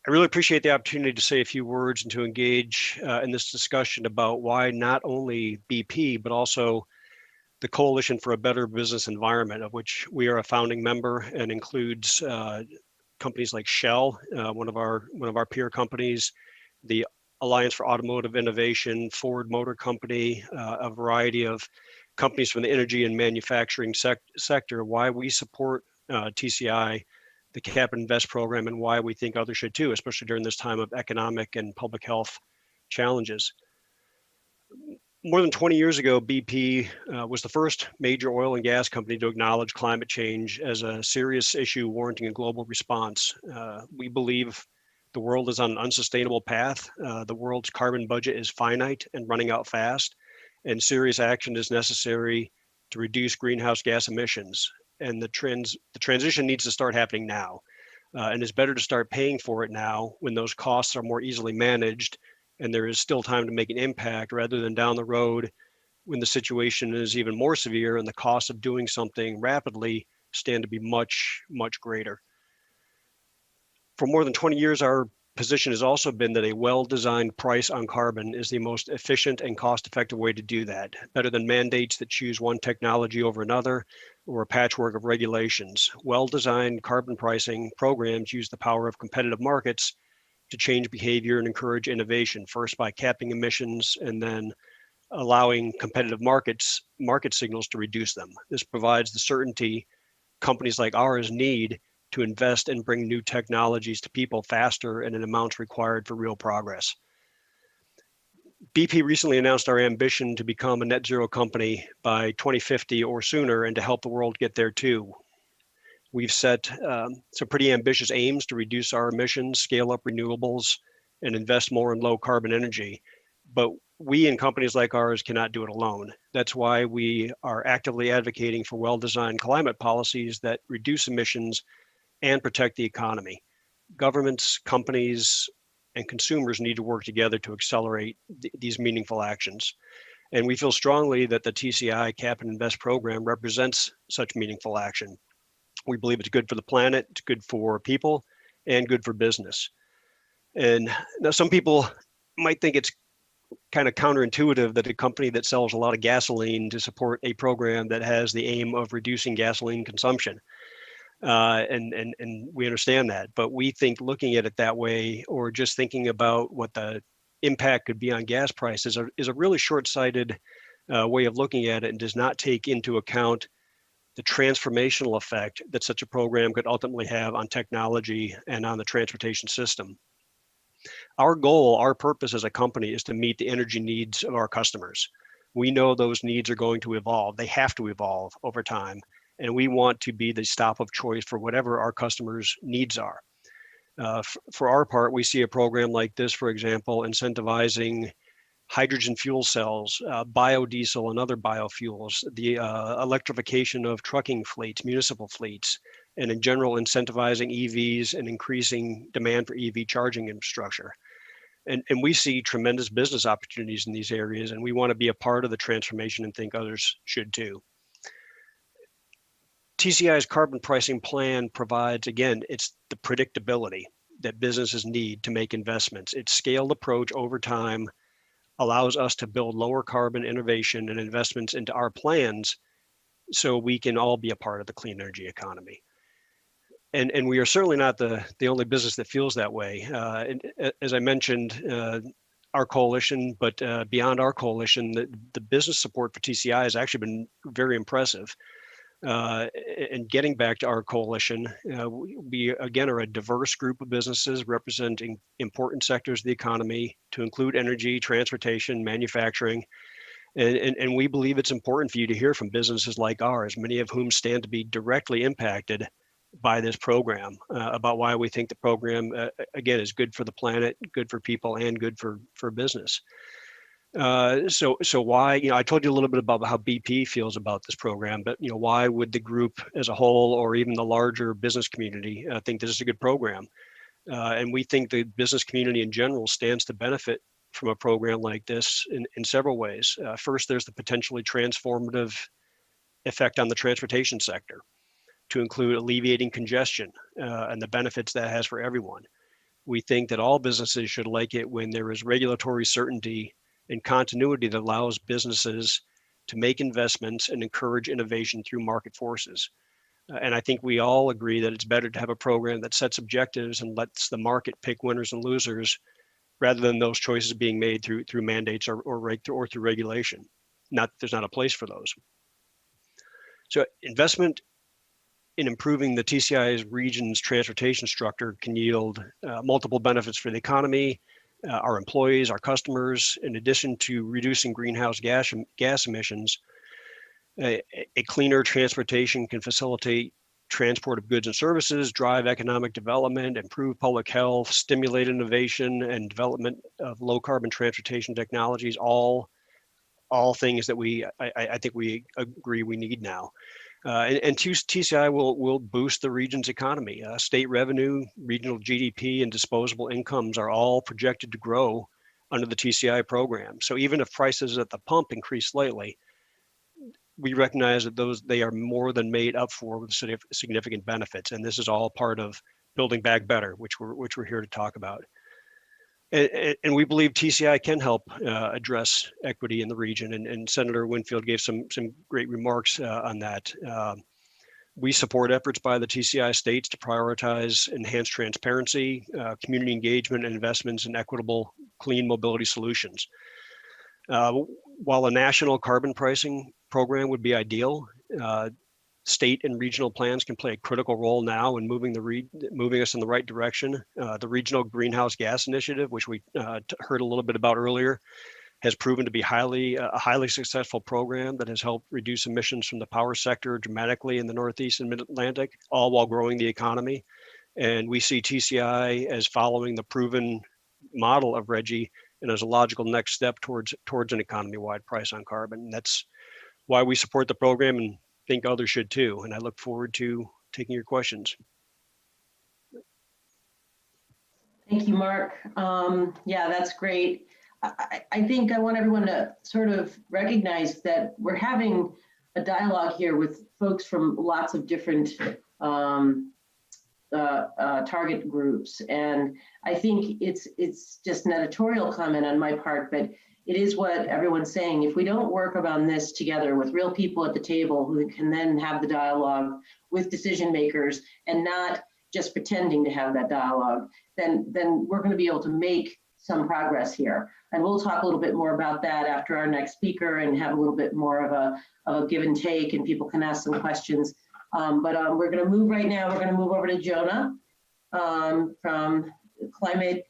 Speaker 4: I really appreciate the opportunity to say a few words and to engage in this discussion about why not only BP, but also the Coalition for a Better Business Environment, of which we are a founding member, and includes companies like Shell, one of our peer companies, the Alliance for Automotive Innovation, Ford Motor Company, a variety of companies from the energy and manufacturing sector. Why we support TCI, the Cap and Invest program, and why we think others should too, especially during this time of economic and public health challenges. More than 20 years ago, BP was the first major oil and gas company to acknowledge climate change as a serious issue warranting a global response. We believe the world is on an unsustainable path. The world's carbon budget is finite and running out fast, and serious action is necessary to reduce greenhouse gas emissions. And the transition needs to start happening now. And it's better to start paying for it now when those costs are more easily managed and there is still time to make an impact rather than down the road when the situation is even more severe and the cost of doing something rapidly stand to be much, much greater. For more than 20 years, our position has also been that a well-designed price on carbon is the most efficient and cost-effective way to do that, better than mandates that choose one technology over another or a patchwork of regulations. Well-designed carbon pricing programs use the power of competitive markets to change behavior and encourage innovation, first by capping emissions and then allowing competitive market signals to reduce them. This provides the certainty companies like ours need to invest and bring new technologies to people faster and in amounts required for real progress. BP recently announced our ambition to become a net zero company by 2050 or sooner, and to help the world get there too. We've set some pretty ambitious aims to reduce our emissions, scale up renewables, and invest more in low carbon energy. But we and companies like ours cannot do it alone. That's why we are actively advocating for well-designed climate policies that reduce emissions and protect the economy. Governments, companies, and consumers need to work together to accelerate these meaningful actions. And we feel strongly that the TCI Cap and Invest program represents such meaningful action. We believe it's good for the planet, it's good for people, and good for business. And now some people might think it's kind of counterintuitive that a company that sells a lot of gasoline to support a program that has the aim of reducing gasoline consumption. And we understand that, but we think looking at it that way, or just thinking about what the impact could be on gas prices, is a really short-sighted way of looking at it, and does not take into account the transformational effect that such a program could ultimately have on technology and on the transportation system. Our goal, our purpose as a company, is to meet the energy needs of our customers. We know those needs are going to evolve. They have to evolve over time. And we want to be the stop of choice for whatever our customers' needs are. For our part, we see a program like this, for example, incentivizing hydrogen fuel cells, biodiesel and other biofuels, the electrification of trucking fleets, municipal fleets, and in general, incentivizing EVs and increasing demand for EV charging infrastructure. And we see tremendous business opportunities in these areas, and we want to be a part of the transformation and think others should too. TCI's carbon pricing plan provides, again, it's the predictability that businesses need to make investments. Its scaled approach over time allows us to build lower carbon innovation and investments into our plans so we can all be a part of the clean energy economy. And we are certainly not the only business that feels that way. And as I mentioned, our coalition, but beyond our coalition, the business support for TCI has actually been very impressive. And getting back to our coalition, we again are a diverse group of businesses representing important sectors of the economy, to include energy, transportation, manufacturing. And we believe it's important for you to hear from businesses like ours, many of whom stand to be directly impacted by this program, about why we think the program, again, is good for the planet, good for people, and good for business. So why, I told you a little bit about how BP feels about this program, but why would the group as a whole, or even the larger business community, think this is a good program? And we think the business community in general stands to benefit from a program like this in several ways. First, there's the potentially transformative effect on the transportation sector, to include alleviating congestion and the benefits that has for everyone. We think that all businesses should like it when there is regulatory certainty and continuity that allows businesses to make investments and encourage innovation through market forces. And I think we all agree that it's better to have a program that sets objectives and lets the market pick winners and losers, rather than those choices being made through mandates or through regulation. There's not a place for those. So investment in improving the TCI's region's transportation structure can yield multiple benefits for the economy, our employees, our customers. In addition to reducing greenhouse gas emissions, a cleaner transportation can facilitate transport of goods and services, drive economic development, improve public health, stimulate innovation and development of low carbon transportation technologies, all things that I think we agree we need now. And TCI will boost the region's economy. State revenue, regional GDP, and disposable incomes are all projected to grow under the TCI program. So even if prices at the pump increase slightly, we recognize that they are more than made up for with significant benefits. And this is all part of Building Back Better, which we're here to talk about. And we believe TCI can help address equity in the region. And Senator Winfield gave some great remarks on that. We support efforts by the TCI states to prioritize enhanced transparency, community engagement, and investments in equitable, clean mobility solutions. While a national carbon pricing program would be ideal, state and regional plans can play a critical role now in moving us in the right direction. The Regional Greenhouse Gas Initiative, which we heard a little bit about earlier, has proven to be a highly successful program that has helped reduce emissions from the power sector dramatically in the Northeast and Mid-Atlantic, all while growing the economy. And we see TCI as following the proven model of RGGI and as a logical next step towards an economy-wide price on carbon. And that's why we support the program and think others should too. And I look forward to taking your questions.
Speaker 1: Thank you, Mark. Yeah, that's great. I think I want everyone to sort of recognize that we're having a dialogue here with folks from lots of different target groups. And I think it's just an editorial comment on my part, but it is what everyone's saying. If we don't work on this together with real people at the table who can then have the dialogue with decision makers and not just pretending to have that dialogue, then we're going to be able to make some progress here. And we'll talk a little bit more about that after our next speaker and have a little bit more of a give and take, and people can ask some questions. But we're going to move right now. We're going to move over to Jonah from Climate.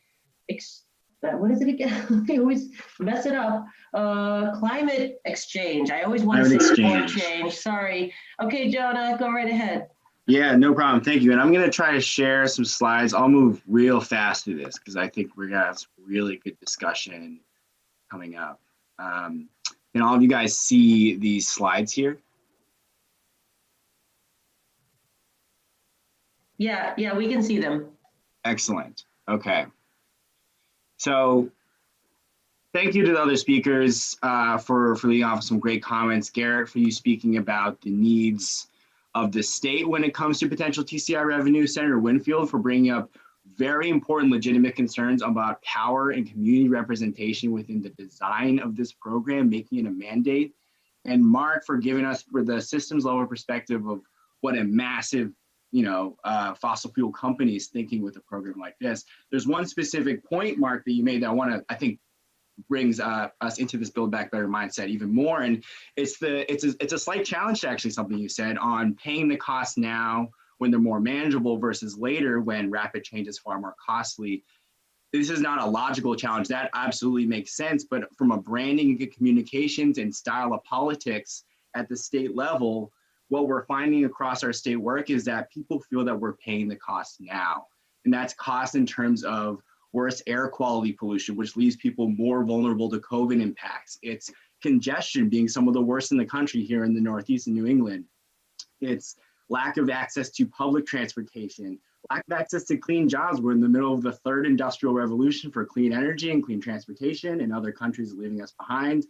Speaker 1: What is it again? I always mess it up. Climate Exchange. I always want to say climate change. Sorry. Okay, Jonah, go right ahead.
Speaker 5: Yeah, no problem. Thank you. And I'm going to try to share some slides. I'll move real fast through this because I think we're going to have some really good discussion coming up. Can all of you guys see these slides here?
Speaker 1: Yeah, we can see them.
Speaker 5: Excellent. Okay. So thank you to the other speakers for leading off with some great comments. Garrett, for you speaking about the needs of the state when it comes to potential TCI revenue. Senator Winfield for bringing up very important legitimate concerns about power and community representation within the design of this program, making it a mandate. And Mark for giving us the systems level perspective of what a massive fossil fuel company is thinking with a program like this. There's one specific point, Mark, that you made that I think brings us into this Build Back Better mindset even more. And it's a slight challenge to actually something you said on paying the cost now when they're more manageable versus later when rapid change is far more costly. This is not a logical challenge. That absolutely makes sense. But from a branding and communications and style of politics at the state level, what we're finding across our state work is that people feel that we're paying the cost now. And that's cost in terms of worse air quality pollution, which leaves people more vulnerable to COVID impacts. It's congestion being some of the worst in the country here in the Northeast and New England. It's lack of access to public transportation, lack of access to clean jobs. We're in the middle of the third industrial revolution for clean energy and clean transportation, and other countries are leaving us behind.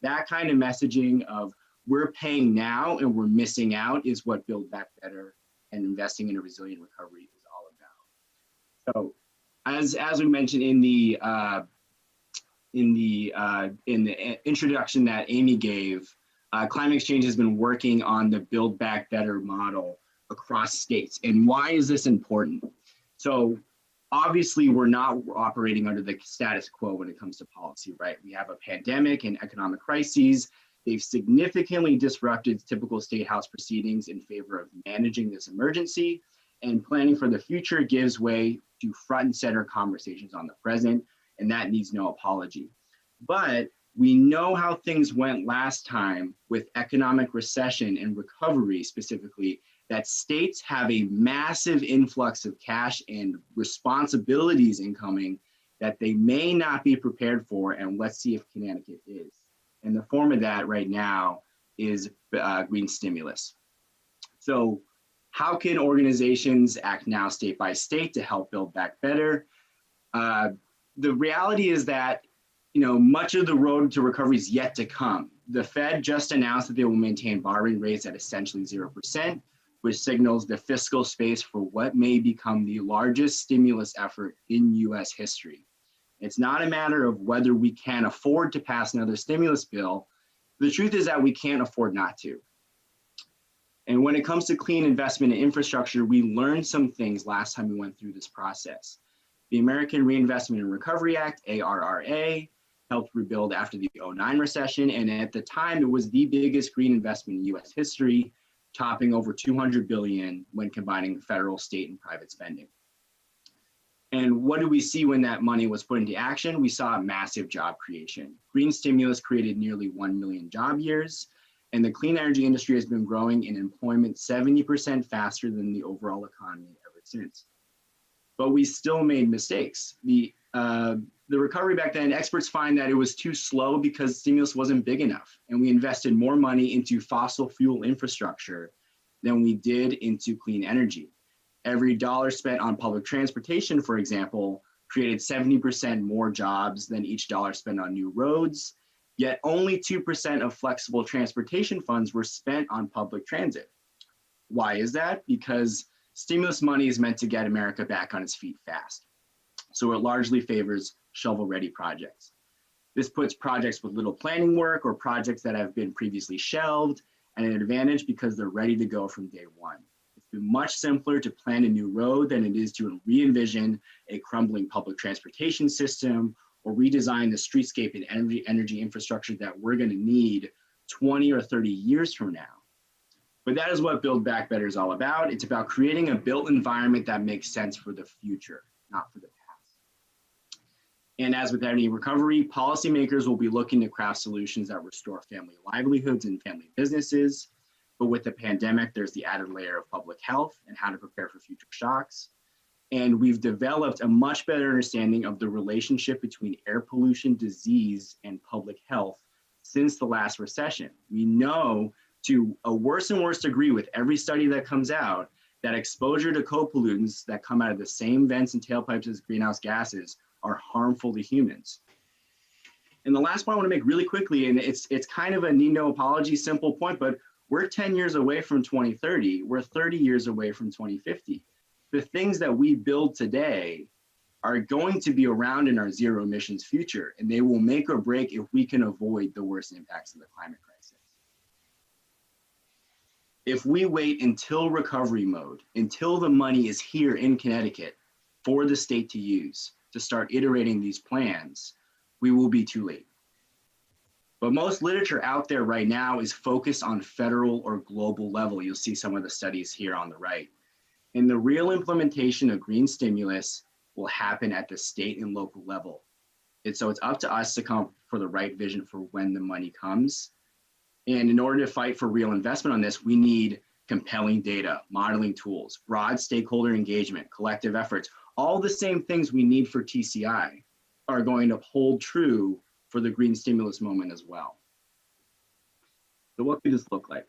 Speaker 5: That kind of messaging of we're paying now and we're missing out is what Build Back Better and investing in a resilient recovery is all about. So, as we mentioned in the introduction that Amy gave, Climate Exchange has been working on the Build Back Better model across states. And why is this important? So obviously we're not operating under the status quo when it comes to policy, right? We have a pandemic and economic crises. They've significantly disrupted typical state house proceedings in favor of managing this emergency, and planning for the future gives way to front and center conversations on the present, and that needs no apology. But we know how things went last time with economic recession and recovery specifically, that states have a massive influx of cash and responsibilities incoming that they may not be prepared for, and let's see if Connecticut is. And the form of that right now is green stimulus. So how can organizations act now state by state to help Build Back Better? The reality is that much of the road to recovery is yet to come. The Fed just announced that they will maintain borrowing rates at essentially 0%, which signals the fiscal space for what may become the largest stimulus effort in US history. It's not a matter of whether we can afford to pass another stimulus bill. The truth is that we can't afford not to. And when it comes to clean investment in infrastructure, we learned some things last time we went through this process. The American Reinvestment and Recovery Act, ARRA, helped rebuild after the 2009 recession. And at the time, it was the biggest green investment in US history, topping over $200 billion when combining federal, state, and private spending. And what did we see when that money was put into action? We saw a massive job creation. Green stimulus created nearly 1 million job years, and the clean energy industry has been growing in employment 70% faster than the overall economy ever since. But we still made mistakes. The recovery back then, experts find that it was too slow because stimulus wasn't big enough, and we invested more money into fossil fuel infrastructure than we did into clean energy. Every dollar spent on public transportation, for example, created 70% more jobs than each dollar spent on new roads, yet only 2% of flexible transportation funds were spent on public transit. Why is that? Because stimulus money is meant to get America back on its feet fast. So it largely favors shovel-ready projects. This puts projects with little planning work or projects that have been previously shelved at an advantage because they're ready to go from day one. It's been much simpler to plan a new road than it is to re-envision a crumbling public transportation system or redesign the streetscape and energy infrastructure that we're going to need 20 or 30 years from now. But that is what Build Back Better is all about. It's about creating a built environment that makes sense for the future, not for the past. And as with any recovery, policymakers will be looking to craft solutions that restore family livelihoods and family businesses. But with the pandemic, there's the added layer of public health and how to prepare for future shocks. And we've developed a much better understanding of the relationship between air pollution, disease, and public health since the last recession. We know to a worse and worse degree with every study that comes out that exposure to co-pollutants that come out of the same vents and tailpipes as greenhouse gases are harmful to humans. And the last point I want to make really quickly, and it's kind of a need no apology, simple point, but we're 10 years away from 2030. We're 30 years away from 2050. The things that we build today are going to be around in our zero emissions future, and they will make or break if we can avoid the worst impacts of the climate crisis. If we wait until recovery mode, until the money is here in Connecticut for the state to use to start iterating these plans, we will be too late. But most literature out there right now is focused on federal or global level. You'll see some of the studies here on the right. And the real implementation of green stimulus will happen at the state and local level. And so it's up to us to come up for the right vision for when the money comes. And in order to fight for real investment on this, we need compelling data, modeling tools, broad stakeholder engagement, collective efforts. All the same things we need for TCI are going to hold true for the green stimulus moment as well. So what could this look like?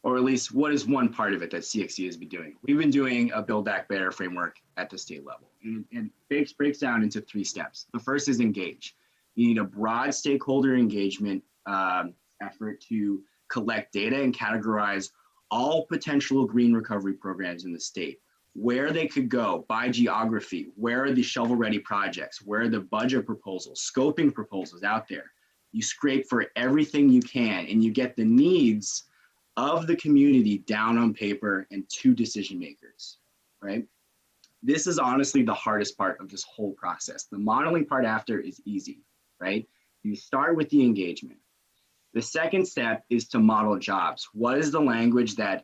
Speaker 5: Or at least what is one part of it that CXC has been doing? We've been doing a Build Back Better framework at the state level, and it breaks down into 3 steps. The first is engage. You need a broad stakeholder engagement effort to collect data and categorize all potential green recovery programs in the state, where they could go by geography, where are the shovel-ready projects, where are the budget proposals, scoping proposals out there. You scrape for everything you can, and you get the needs of the community down on paper and to decision makers, right? This is honestly the hardest part of this whole process. The modeling part after is easy, right? You start with the engagement. The second step is to model jobs. What is the language that's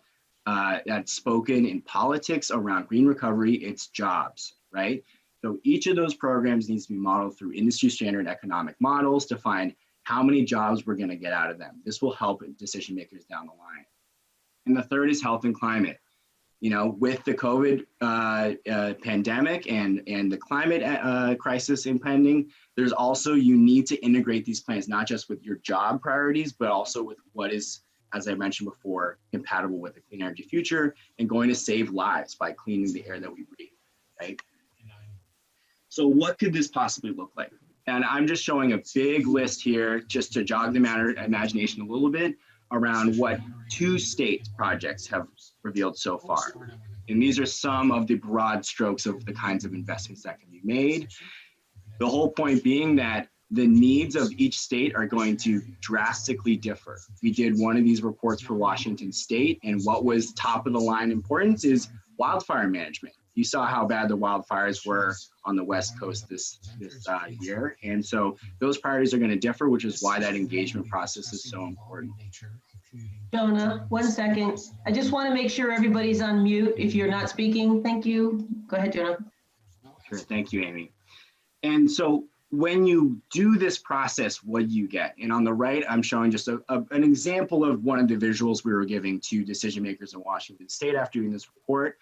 Speaker 5: spoken in politics around green recovery? It's jobs, right? So each of those programs needs to be modeled through industry standard economic models to find how many jobs we're going to get out of them. This will help decision makers down the line. And the third is health and climate. You know, with the COVID pandemic and the climate crisis impending, there's also, you need to integrate these plans, not just with your job priorities, but also with what is, as I mentioned before, compatible with the clean energy future and going to save lives by cleaning the air that we breathe, right? So what could this possibly look like? And I'm just showing a big list here just to jog the imagination a little bit around what 2 state projects have revealed so far. And these are some of the broad strokes of the kinds of investments that can be made. The whole point being that the needs of each state are going to drastically differ. We did one of these reports for Washington State, and what was top of the line importance is wildfire management. You saw how bad the wildfires were on the West Coast this year. And so those priorities are going to differ, which is why that engagement process is so important.
Speaker 1: Jonah, 1 second. I just want to make sure everybody's on mute if you're not speaking. Thank you. Go ahead, Jonah.
Speaker 5: Sure. Thank you, Amy. And so when you do this process, what do you get? And on the right, I'm showing just an example of one of the visuals we were giving to decision makers in Washington State after doing this report,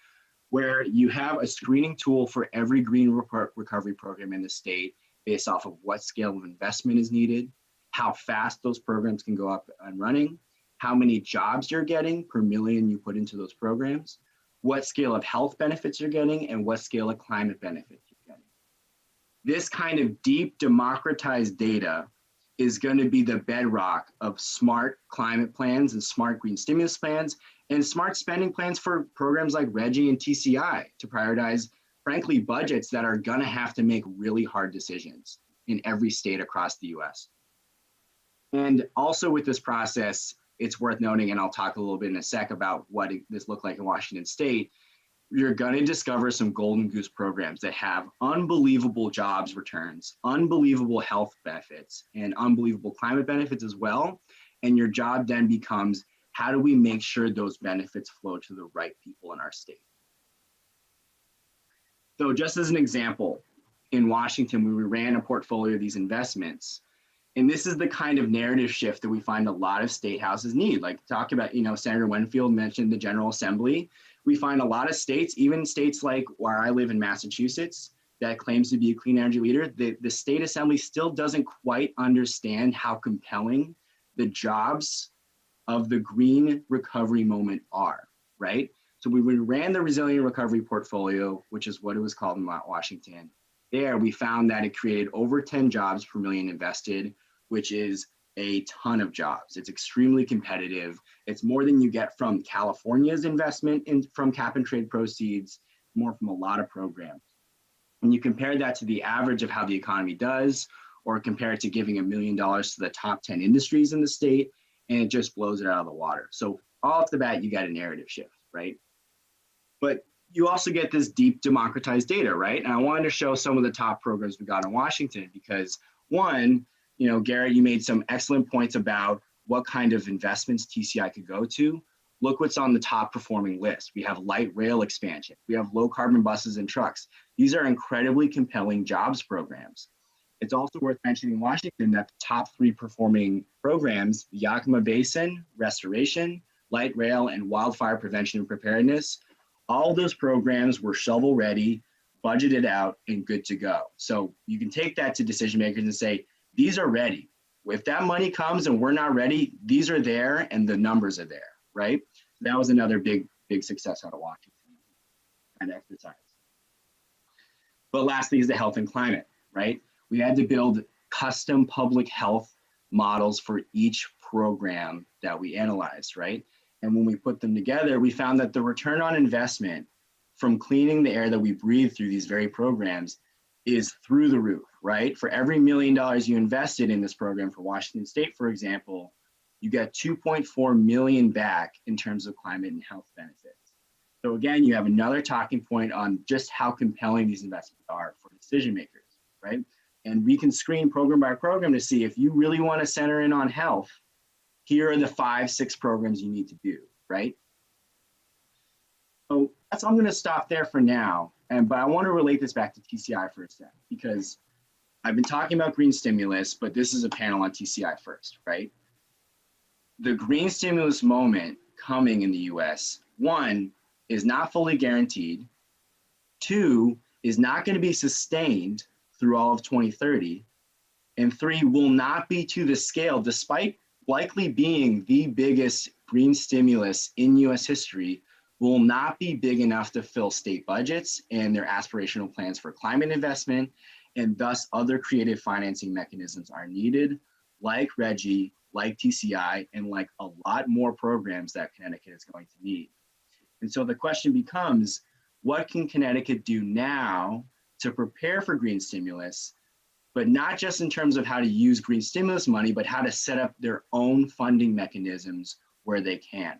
Speaker 5: where you have a screening tool for every green recovery program in the state based off of what scale of investment is needed, how fast those programs can go up and running, how many jobs you're getting per million you put into those programs, what scale of health benefits you're getting, and what scale of climate benefits you're getting. This kind of deep democratized data is going to be the bedrock of smart climate plans and smart green stimulus plans and smart spending plans for programs like RGGI and TCI to prioritize, frankly, budgets that are going to have to make really hard decisions in every state across the US. And also with this process, it's worth noting, and I'll talk a little bit in a sec about what this looked like in Washington State, you're going to discover some golden goose programs that have unbelievable jobs returns, unbelievable health benefits, and unbelievable climate benefits as well. And your job then becomes, how do we make sure those benefits flow to the right people in our state? So just as an example, in Washington, we ran a portfolio of these investments. And this is the kind of narrative shift that we find a lot of state houses need. Like talk about, Senator Winfield mentioned the General Assembly. We find a lot of states, even states like where I live in Massachusetts, that claims to be a clean energy leader, the state assembly still doesn't quite understand how compelling the jobs of the green recovery moment are, right? So we ran the Resilient Recovery Portfolio, which is what it was called in Washington. There, we found that it created over 10 jobs per million invested, which is a ton of jobs. It's extremely competitive. It's more than you get from California's investment from cap and trade proceeds, more from a lot of programs. And you compare that to the average of how the economy does, or compare it to giving $1 million to the top 10 industries in the state, and it just blows it out of the water. So off the bat, you got a narrative shift, right? But you also get this deep democratized data, right? And I wanted to show some of the top programs we got in Washington because one, Garrett, you made some excellent points about what kind of investments TCI could go to. Look what's on the top performing list. We have light rail expansion. We have low carbon buses and trucks. These are incredibly compelling jobs programs. It's also worth mentioning in Washington that the top 3 performing programs, the Yakima Basin, Restoration, Light Rail, and Wildfire Prevention and Preparedness, all those programs were shovel ready, budgeted out, and good to go. So you can take that to decision makers and say, these are ready. If that money comes and we're not ready, these are there and the numbers are there, right? That was another big success out of Washington and exercise. But lastly is the health and climate, right? We had to build custom public health models for each program that we analyzed, right? And when we put them together, we found that the return on investment from cleaning the air that we breathe through these very programs is through the roof, right? For every $1 million you invested in this program for Washington State, for example, you get 2.4 million back in terms of climate and health benefits. So again, you have another talking point on just how compelling these investments are for decision makers, right? And we can screen program by program to see if you really want to center in on health, here are the 5-6 programs you need to do, right? So I'm going to stop there for now. But I want to relate this back to TCI for a sec, because I've been talking about green stimulus, but this is a panel on TCI first, right? The green stimulus moment coming in the US, 1, is not fully guaranteed. 2, is not going to be sustained through all of 2030. And 3, will not be to the scale, despite likely being the biggest green stimulus in US history, will not be big enough to fill state budgets and their aspirational plans for climate investment, and thus other creative financing mechanisms are needed, like RGGI, like TCI, and like a lot more programs that Connecticut is going to need. And so the question becomes, what can Connecticut do now to prepare for green stimulus, but not just in terms of how to use green stimulus money, but how to set up their own funding mechanisms where they can.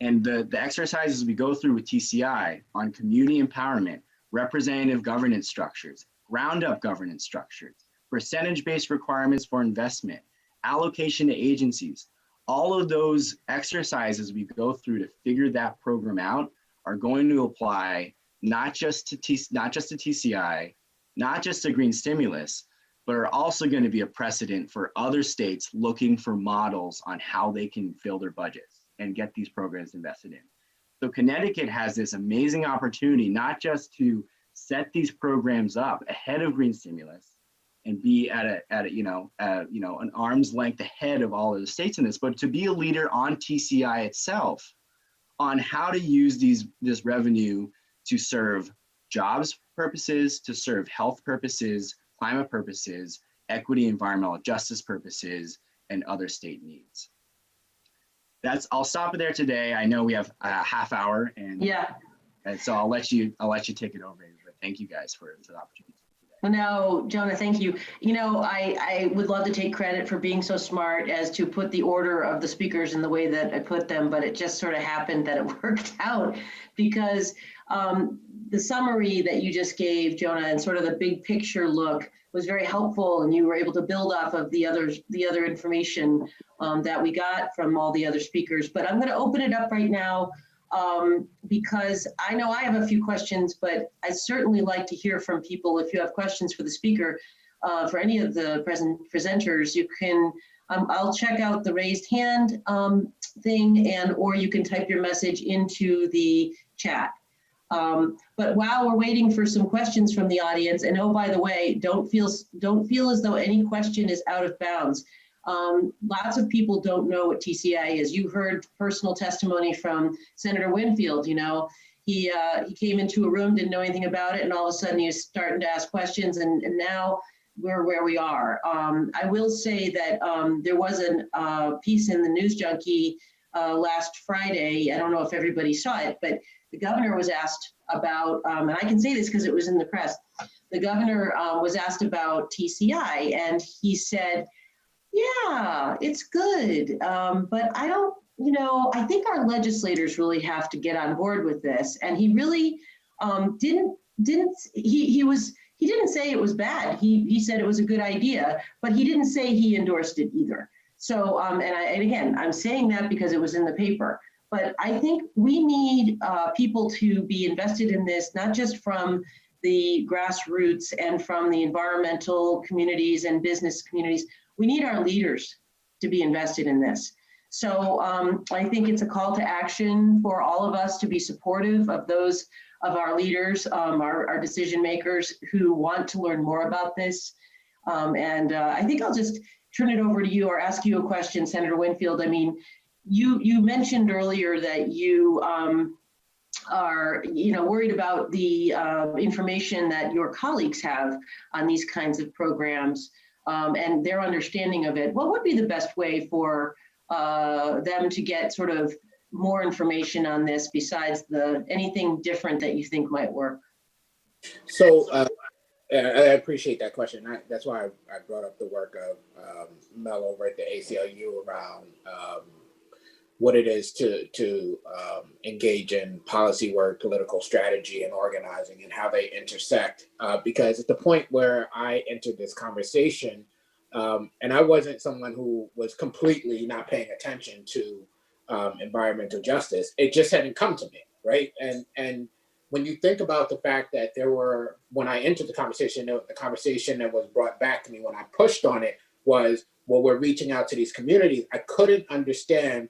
Speaker 5: And the exercises we go through with TCI on community empowerment, representative governance structures, ground-up governance structures, percentage-based requirements for investment, allocation to agencies, all of those exercises we go through to figure that program out are going to apply not just to TCI, not just to green stimulus, but are also going to be a precedent for other states looking for models on how they can fill their budgets and get these programs invested in. So Connecticut has this amazing opportunity, not just to set these programs up ahead of green stimulus and be at an arm's length ahead of all of the states in this, but to be a leader on TCI itself on how to use this revenue to serve jobs purposes, to serve health purposes, climate purposes, equity, environmental justice purposes, and other state needs. I'll stop it there today. I know we have a half hour, and so I'll let you take it over. But thank you guys for the opportunity.
Speaker 1: Well, no, Jonah, thank you. You know, I would love to take credit for being so smart as to put the order of the speakers in the way that I put them, but it just sort of happened that it worked out because the summary that you just gave, Jonah, and sort of the big picture look was very helpful, and you were able to build off of the other information that we got from all the other speakers. But I'm going to open it up right now because I know I have a few questions, but I'd certainly like to hear from people. If you have questions for the speaker, for any of the presenters, you can, I'll check out the raised hand thing, or you can type your message into the chat. But while we're waiting for some questions from the audience, and oh, by the way, don't feel as though any question is out of bounds. Lots of people don't know what TCI is. You heard personal testimony from Senator Winfield. You know, he came into a room, didn't know anything about it, and all of a sudden he's starting to ask questions, and now we're where we are. I will say that there was a piece in the News Junkie last Friday. I don't know if everybody saw it, but the governor was asked about, and I can say this because it was in the press, the governor was asked about TCI, and he said, yeah, it's good, but I don't, I think our legislators really have to get on board with this. And he really didn't say it was bad. He said it was a good idea, but he didn't say he endorsed it either. So, and again, I'm saying that because it was in the paper. But I think we need people to be invested in this, not just from the grassroots and from the environmental communities and business communities. We need our leaders to be invested in this. So I think it's a call to action for all of us to be supportive of those of our leaders, our decision makers who want to learn more about this. And I think I'll just turn it over to you or ask you a question, Senator Winfield. I mean, you mentioned earlier that you are worried about the information that your colleagues have on these kinds of programs and their understanding of it. What would be the best way for them to get sort of more information on this besides anything different that you think might work?
Speaker 3: So I appreciate that question. That's why I brought up the work of Mel over at the ACLU around what it is to engage in policy work, political strategy, and organizing, and how they intersect. Because at the point where I entered this conversation, and I wasn't someone who was completely not paying attention to environmental justice, it just hadn't come to me, right? And when you think about the fact that when I entered the conversation that was brought back to me when I pushed on it was, well, we're reaching out to these communities. I couldn't understand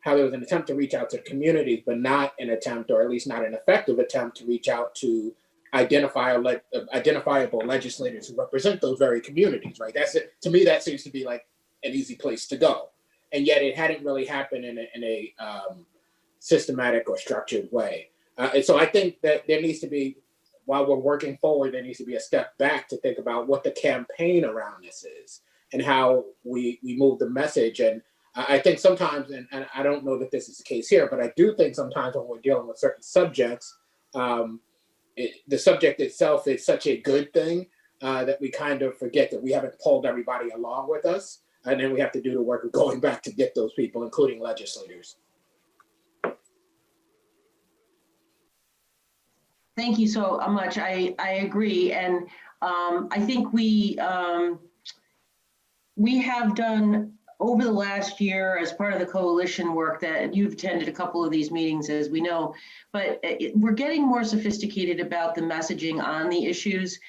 Speaker 3: how there was an attempt to reach out to communities, but not an attempt, or at least not an effective attempt, to reach out to identifiable legislators who represent those very communities, right? That's it. To me, that seems to be like an easy place to go. And yet it hadn't really happened in a systematic or structured way. And so I think that there needs to be, while we're working forward, there needs to be a step back to think about what the campaign around this is and how we move the message. And I think sometimes, and I don't know that this is the case here, but I do think sometimes when we're dealing with certain subjects, the subject itself is such a good thing that we kind of forget that we haven't pulled everybody along with us. And then we have to do the work of going back to get those people, including legislators.
Speaker 1: Thank you so much. I agree. And I think we have done over the last year as part of the coalition work that you've attended a couple of these meetings, as we know, but we're getting more sophisticated about the messaging on the issues.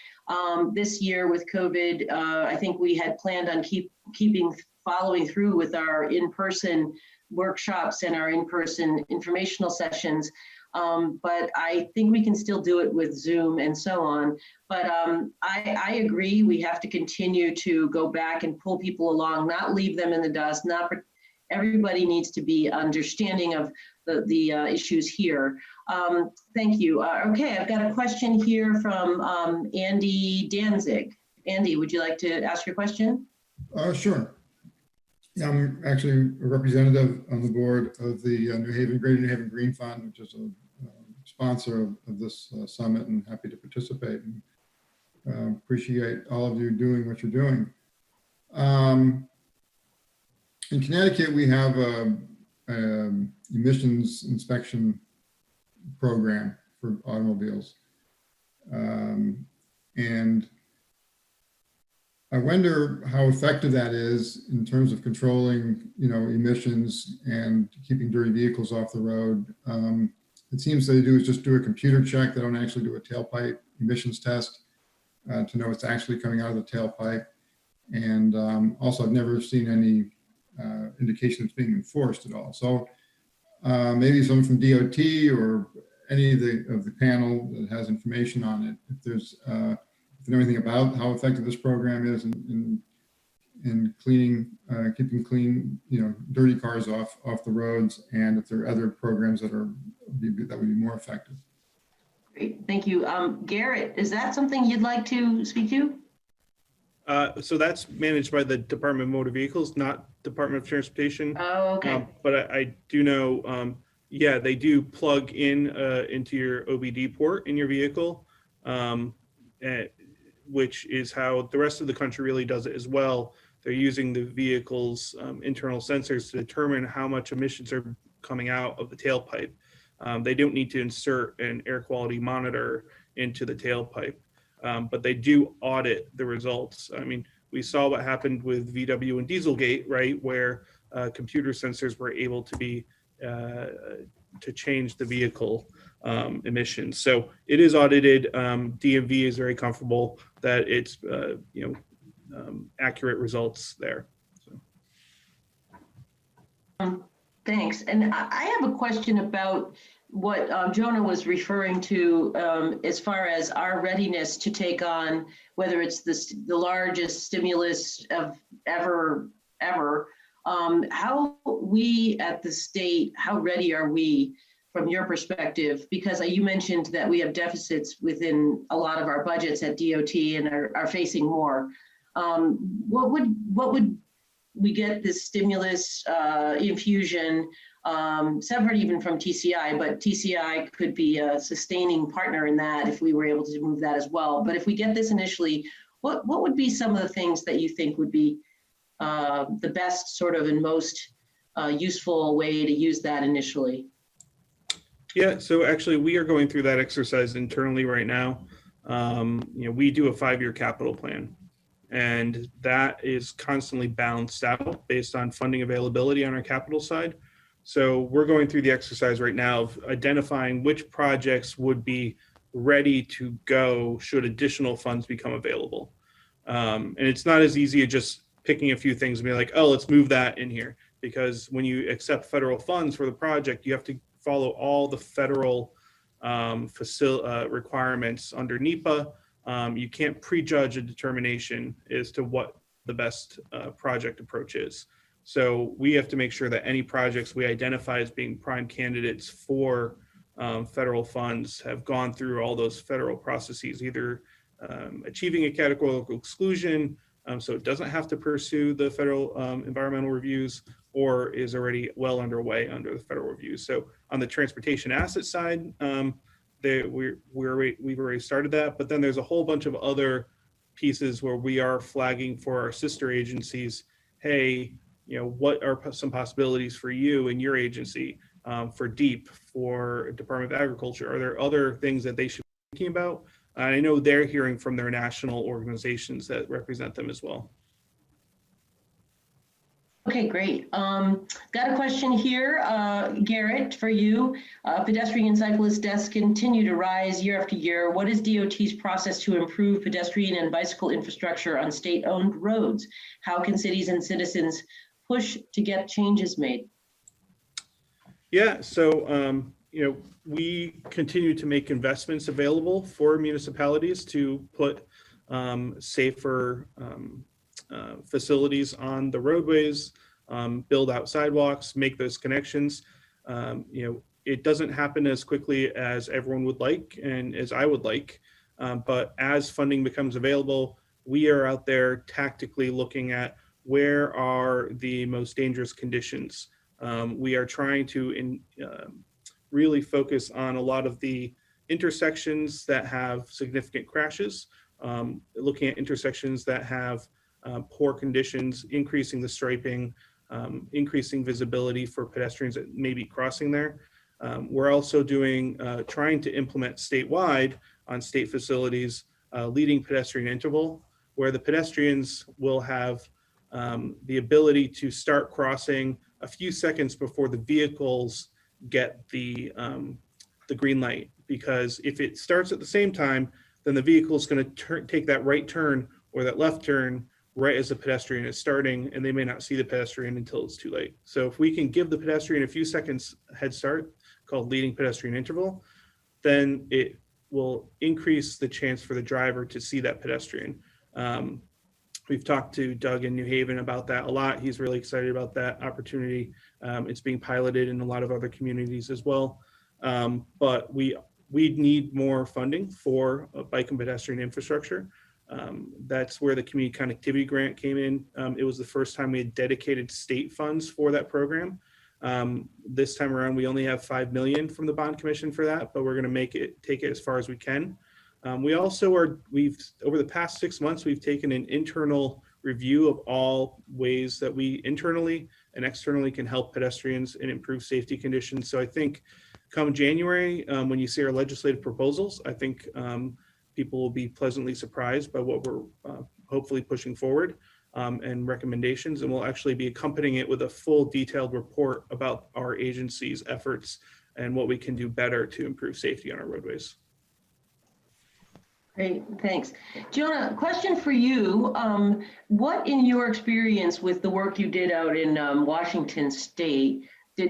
Speaker 1: This year with COVID, I think we had planned on following through with our in-person workshops and our in-person informational sessions. But I think we can still do it with Zoom and so on. But I agree, we have to continue to go back and pull people along, not leave them in the dust. Everybody needs to be understanding of the issues here. Thank you. Okay, I've got a question here from Andy Danzig. Andy, would you like to ask your question?
Speaker 6: Sure. Yeah, I'm actually a representative on the board of the Greater New Haven Green Fund, which is a sponsor of this summit, and happy to participate, and appreciate all of you doing what you're doing. In Connecticut, we have a emissions inspection program for automobiles. And I wonder how effective that is in terms of controlling, emissions and keeping dirty vehicles off the road. It seems they do is just do a computer check. They don't actually do a tailpipe emissions test to know what's actually coming out of the tailpipe. And also, I've never seen any indication it's being enforced at all. So maybe someone from DOT or any of the panel that has information on it, if there's if you know anything about how effective this program is in cleaning, keeping clean, dirty cars off the roads, and if there are other programs that would be more effective.
Speaker 1: Great, thank you. Garrett, is that something you'd like to speak to?
Speaker 2: So that's managed by the Department of Motor Vehicles, not Department of Transportation.
Speaker 1: Oh, okay.
Speaker 2: But I do know, yeah, they do plug in into your OBD port in your vehicle, which is how the rest of the country really does it as well. They're using the vehicle's internal sensors to determine how much emissions are coming out of the tailpipe. They don't need to insert an air quality monitor into the tailpipe. But they do audit the results. I mean, we saw what happened with VW and Dieselgate, right, where computer sensors were able to be to change the vehicle emissions. So it is audited. DMV is very comfortable that it's accurate results there. So.
Speaker 1: Thanks. And I have a question about what Jonah was referring to as far as our readiness to take on, whether it's the largest stimulus of ever, how we at the state, how ready are we from your perspective? Because you mentioned that we have deficits within a lot of our budgets at DOT and are facing more. What would we get this stimulus infusion, separate even from TCI, but TCI could be a sustaining partner in that if we were able to move that as well. But if we get this initially, what would be some of the things that you think would be the best sort of and most useful way to use that initially?
Speaker 2: Yeah, so actually we are going through that exercise internally right now. We do a 5-year capital plan, and that is constantly balanced out based on funding availability on our capital side. So we're going through the exercise right now of identifying which projects would be ready to go should additional funds become available. And it's not as easy as just picking a few things and be like, oh, let's move that in here. Because when you accept federal funds for the project, you have to follow all the federal requirements under NEPA. You can't prejudge a determination as to what the best project approach is. So we have to make sure that any projects we identify as being prime candidates for federal funds have gone through all those federal processes, either achieving a categorical exclusion, so it doesn't have to pursue the federal environmental reviews, or is already well underway under the federal reviews. So on the transportation asset side, we've already started that, but then there's a whole bunch of other pieces where we are flagging for our sister agencies, hey, what are some possibilities for you and your agency, for DEEP, for Department of Agriculture? Are there other things that they should be thinking about? I know they're hearing from their national organizations that represent them as well.
Speaker 1: Okay, great. Got a question here, Garrett, for you. Pedestrian and cyclist deaths continue to rise year after year. What is DOT's process to improve pedestrian and bicycle infrastructure on state-owned roads? How can cities and citizens push to get changes made?
Speaker 2: Yeah, so we continue to make investments available for municipalities to put safer facilities on the roadways, build out sidewalks, make those connections. It doesn't happen as quickly as everyone would like and as I would like, but as funding becomes available, we are out there tactically looking at where are the most dangerous conditions. We are trying to really focus on a lot of the intersections that have significant crashes, looking at intersections that have poor conditions, increasing the striping, increasing visibility for pedestrians that may be crossing there. We're also trying to implement statewide on state facilities, leading pedestrian interval, where the pedestrians will have the ability to start crossing a few seconds before the vehicles get the green light. Because if it starts at the same time, then the vehicle is going to take that right turn or that left turn right as the pedestrian is starting, and they may not see the pedestrian until it's too late. So if we can give the pedestrian a few seconds head start, called leading pedestrian interval, then it will increase the chance for the driver to see that pedestrian. We've talked to Doug in New Haven about that a lot. He's really excited about that opportunity. It's being piloted in a lot of other communities as well. But we need more funding for bike and pedestrian infrastructure. That's where the community connectivity grant came in. It was the first time we had dedicated state funds for that program. This time around, we only have $5 million from the bond commission for that, but we're going to take it as far as we can. We also over the past 6 months, we've taken an internal review of all ways that we internally and externally can help pedestrians and improve safety conditions. So I think come January, when you see our legislative proposals, I think people will be pleasantly surprised by what we're hopefully pushing forward and recommendations. And we'll actually be accompanying it with a full detailed report about our agency's efforts and what we can do better to improve safety on our roadways.
Speaker 1: Great, thanks. Jonah, question for you. What in your experience with the work you did out in Washington State, where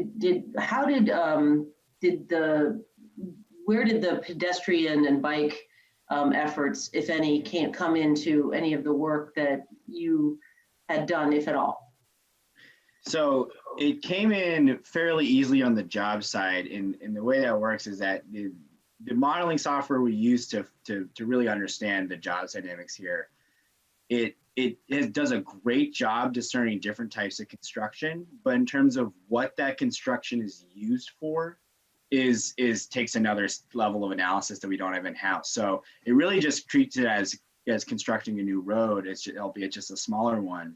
Speaker 1: did the pedestrian and bike efforts, if any, can't come into any of the work that you had done, if at all?
Speaker 5: So it came in fairly easily on the job side, and the way that works is that the modeling software we use to really understand the jobs dynamics here, it does a great job discerning different types of construction, but in terms of what that construction is used for, takes another level of analysis that we don't have in-house. So it really just treats it as constructing a new road, albeit just a smaller one.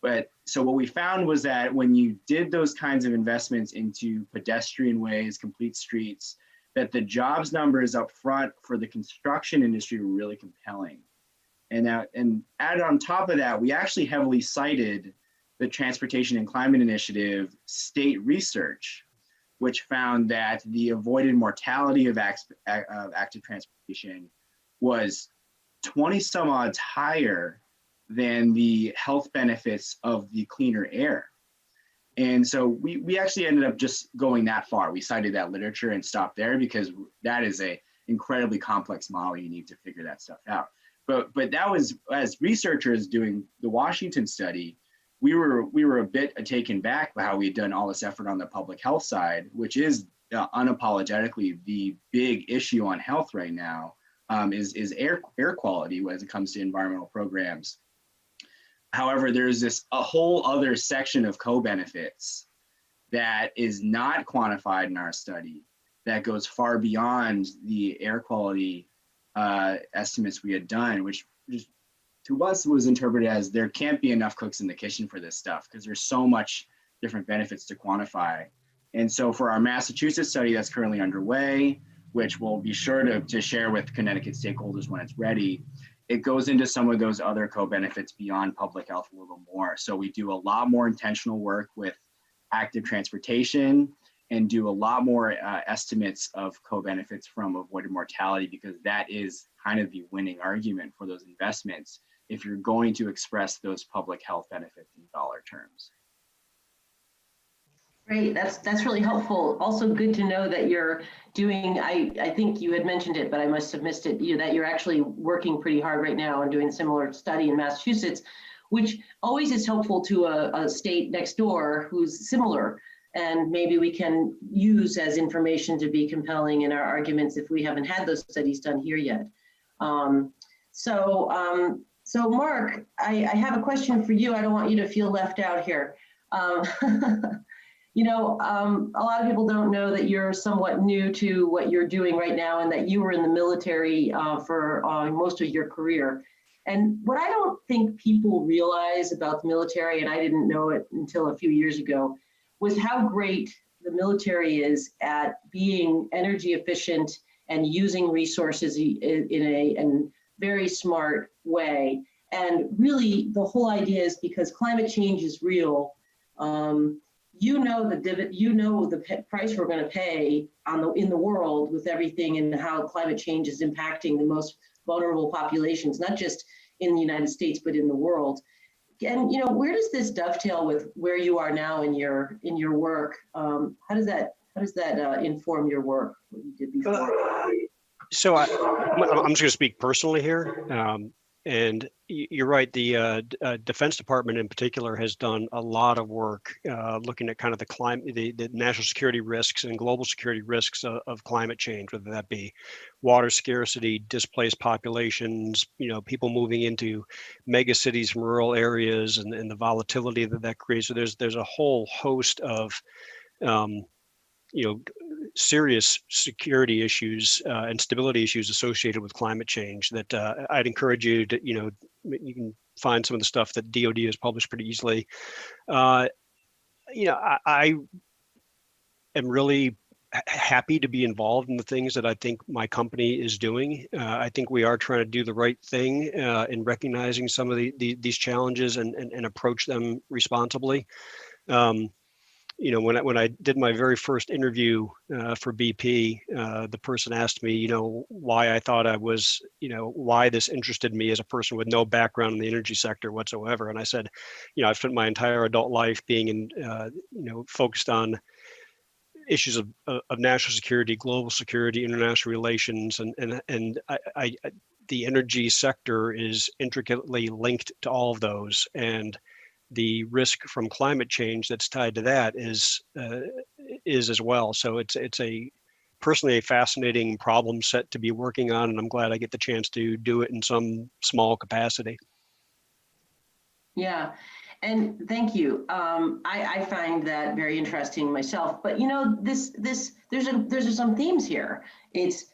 Speaker 5: But so what we found was that when you did those kinds of investments into pedestrian ways, complete streets, that the jobs numbers up front for the construction industry were really compelling. And added on top of that, we actually heavily cited the Transportation and Climate Initiative state research, which found that the avoided mortality of active transportation was 20 some odds higher than the health benefits of the cleaner air. And so we actually ended up just going that far. We cited that literature and stopped there because that is a incredibly complex model. You need to figure that stuff out. But that was, as researchers doing the Washington study, we were a bit taken back by how we had done all this effort on the public health side, which is unapologetically the big issue on health right now, is air quality when it comes to environmental programs. However, there's a whole other section of co-benefits that is not quantified in our study that goes far beyond the air quality estimates we had done, which just to us was interpreted as there can't be enough cooks in the kitchen for this stuff because there's so much different benefits to quantify. And so for our Massachusetts study that's currently underway, which we'll be sure to share with Connecticut stakeholders when it's ready, it goes into some of those other co-benefits beyond public health a little more. So we do a lot more intentional work with active transportation and do a lot more estimates of co-benefits from avoided mortality, because that is kind of the winning argument for those investments if you're going to express those public health benefits in dollar terms.
Speaker 1: Great, that's really helpful. Also good to know that you're doing, I think you had mentioned it, but I must have missed it, that you're actually working pretty hard right now and doing a similar study in Massachusetts, which always is helpful to a state next door who's similar. And maybe we can use as information to be compelling in our arguments if we haven't had those studies done here yet. So Mark, I have a question for you. I don't want you to feel left out here. A lot of people don't know that you're somewhat new to what you're doing right now and that you were in the military for most of your career. And what I don't think people realize about the military, and I didn't know it until a few years ago, was how great the military is at being energy efficient and using resources in a very smart way. And really the whole idea is because climate change is real, the price we're going to pay in the world with everything and how climate change is impacting the most vulnerable populations, not just in the United States, but in the world. And where does this dovetail with where you are now in your work? How does that inform your work, what you did before?
Speaker 4: So I'm just going to speak personally here. And you're right, the Defense Department in particular has done a lot of work looking at kind of the climate, the national security risks and global security risks of climate change, whether that be water scarcity, displaced populations, people moving into mega cities from rural areas, and the volatility that creates. So there's a whole host of serious security issues and stability issues associated with climate change that I'd encourage you to, you can find some of the stuff that DoD has published pretty easily. I am really happy to be involved in the things that I think my company is doing. I think we are trying to do the right thing in recognizing some of these challenges and approach them responsibly. When I did my very first interview for BP, the person asked me, why I thought I was, why this interested me as a person with no background in the energy sector whatsoever. And I said, I've spent my entire adult life being in, focused on issues of national security, global security, international relations, and the energy sector is intricately linked to all of those. And the risk from climate change that's tied to that is as well. So it's personally a fascinating problem set to be working on, and I'm glad I get the chance to do it in some small capacity.
Speaker 1: Yeah, and thank you. I find that very interesting myself. But there's some themes here. It's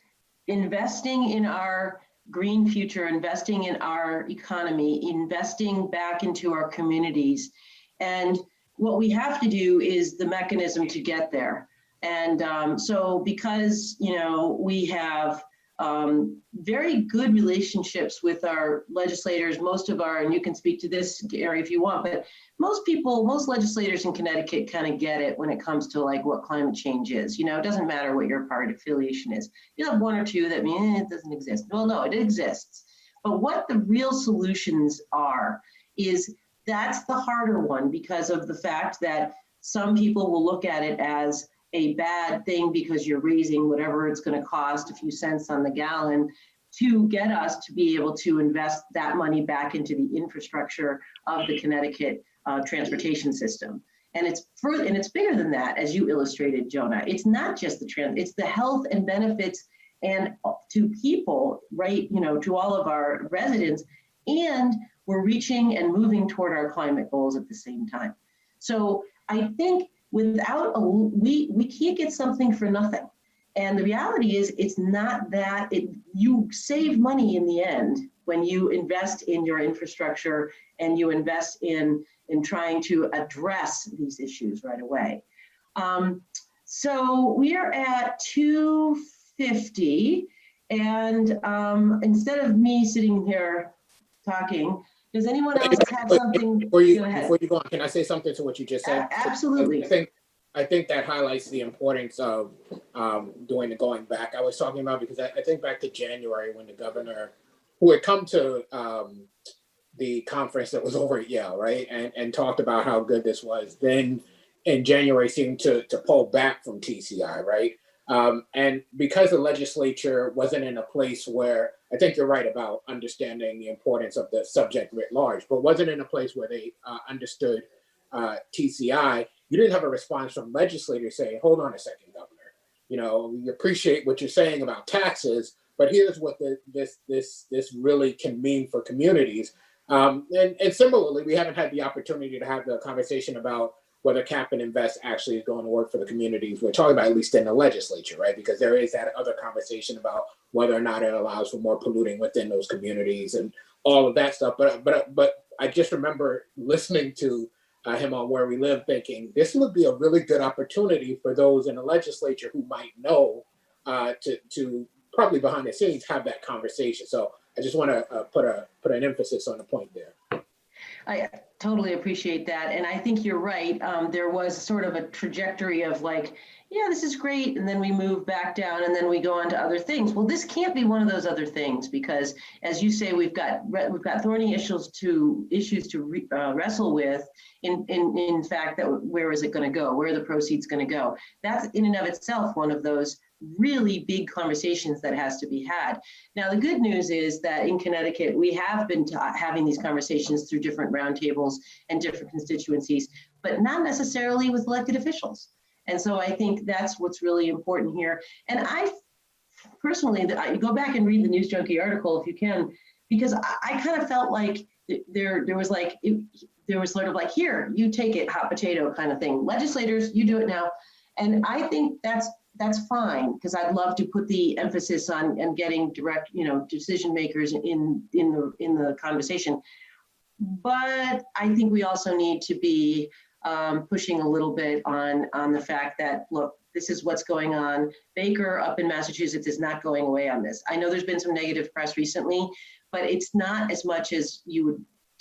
Speaker 1: investing in our green future, investing in our economy, investing back into our communities. And what we have to do is the mechanism to get there. And so because, we have very good relationships with our legislators, and you can speak to this, Gary, if you want, but most legislators in Connecticut kind of get it when it comes to what climate change is. It doesn't matter what your party affiliation is. You have one or two that mean it doesn't exist. Well, no, it exists. But what the real solutions are that's the harder one, because of the fact that some people will look at it as a bad thing because you're raising whatever it's going to cost, a few cents on the gallon, to get us to be able to invest that money back into the infrastructure of the Connecticut transportation system. And it's bigger than that, as you illustrated, Jonah. It's not just it's the health and benefits and to people, right? To all of our residents, and we're reaching and moving toward our climate goals at the same time. So I think without we can't get something for nothing. And the reality is, it's not that you save money in the end when you invest in your infrastructure and you invest in trying to address these issues right away. So we are at 2:50, and instead of me sitting here talking, does anyone else have something?
Speaker 3: Before you go on, can I say something to what you just said?
Speaker 1: Absolutely.
Speaker 3: I think that highlights the importance of doing the going back I was talking about, because I think back to January when the governor, who had come to the conference that was over at Yale, right, and talked about how good this was, then in January seemed to pull back from TCI, right? And because the legislature wasn't in a place where, I think you're right about understanding the importance of the subject writ large, but wasn't in a place where they understood TCI, you didn't have a response from legislators saying, hold on a second, Governor, we appreciate what you're saying about taxes, but here's what this really can mean for communities. And similarly, we haven't had the opportunity to have the conversation about whether cap and invest actually is going to work for the communities we're talking about, at least in the legislature, right? Because there is that other conversation about whether or not it allows for more polluting within those communities and all of that stuff. But I just remember listening to him on Where We Live, thinking this would be a really good opportunity for those in the legislature who might know to probably behind the scenes have that conversation. So I just want to put an emphasis on the point there.
Speaker 1: I totally appreciate that. And I think you're right. There was sort of a trajectory of like, yeah, this is great. And then we move back down and then we go on to other things. Well, this can't be one of those other things, because as you say, we've got thorny issues to wrestle with. In fact, that where is it going to go? Where are the proceeds going to go? That's in and of itself one of those really big conversations that has to be had. Now, the good news is that in Connecticut, we have been having these conversations through different roundtables and different constituencies, but not necessarily with elected officials. And so I think that's what's really important here. And I personally, go back and read the News Junkie article if you can, because I kind of felt like there was sort of like, here, you take it, hot potato kind of thing. Legislators, you do it now. And I think that's fine, because I'd love to put the emphasis on getting direct, decision makers in the conversation. But I think we also need to be pushing a little bit on the fact that, look, this is what's going on. Baker up in Massachusetts is not going away on this. I know there's been some negative press recently, but it's not as much as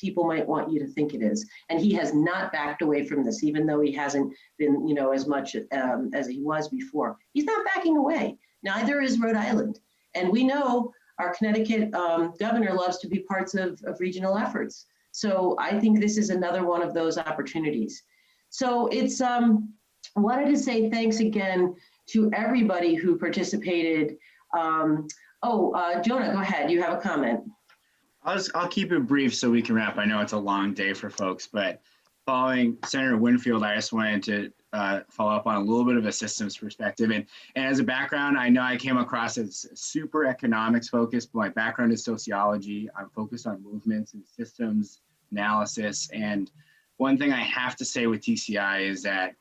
Speaker 1: people might want you to think it is. And he has not backed away from this, even though he hasn't been, as much as he was before. He's not backing away. Neither is Rhode Island. And we know our Connecticut governor loves to be parts of regional efforts. So I think this is another one of those opportunities. So it's, wanted to say thanks again to everybody who participated. Jonah, go ahead, you have a comment.
Speaker 5: I'll keep it brief so we can wrap. I know it's a long day for folks, but following Senator Winfield, I just wanted to follow up on a little bit of a systems perspective. And as a background, I know I came across as super economics focused, but my background is sociology. I'm focused on movements and systems analysis. And one thing I have to say with TCI is that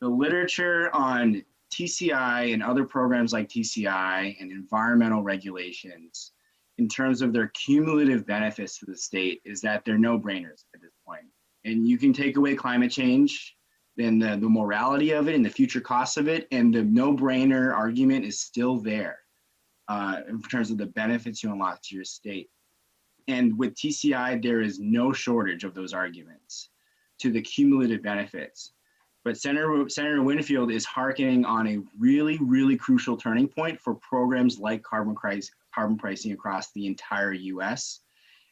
Speaker 5: the literature on TCI and other programs like TCI and environmental regulations in terms of their cumulative benefits to the state is that they're no-brainers at this point. And you can take away climate change, then the morality of it and the future costs of it, and the no-brainer argument is still there in terms of the benefits you unlock to your state. And with TCI, there is no shortage of those arguments to the cumulative benefits. But Senator Winfield is hearkening on a really, really crucial turning point for programs like carbon pricing across the entire US.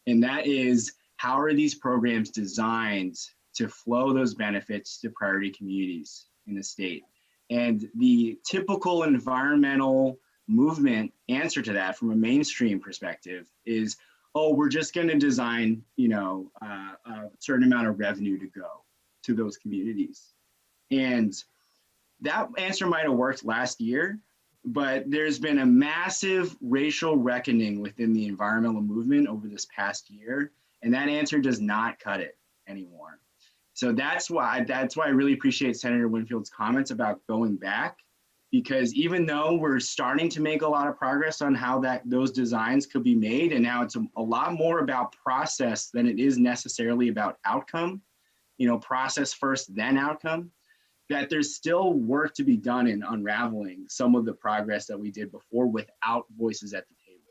Speaker 5: And that is, how are these programs designed to flow those benefits to priority communities in the state? And the typical environmental movement answer to that from a mainstream perspective is, oh, we're just going to design, a certain amount of revenue to go to those communities. And that answer might have worked last year, but there's been a massive racial reckoning within the environmental movement over this past year, and that answer does not cut it anymore. So that's why I really appreciate Senator Winfield's comments about going back, because even though we're starting to make a lot of progress on how those designs could be made, and now it's a lot more about process than it is necessarily about outcome, process first, then outcome, that there's still work to be done in unraveling some of the progress that we did before without voices at the table.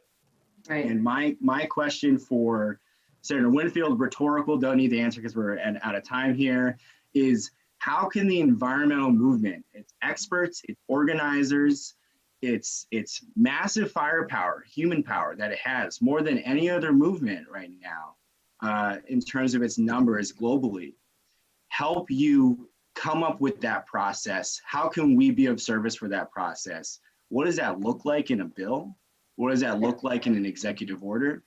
Speaker 1: Right.
Speaker 5: And my question for Senator Winfield, rhetorical, don't need to answer because we're out of time here, is how can the environmental movement, its experts, its organizers, its massive firepower, human power that it has, more than any other movement right now, in terms of its numbers globally, help you come up with that process? How can we be of service for that process? What does that look like in a bill? What does that look like in an executive order?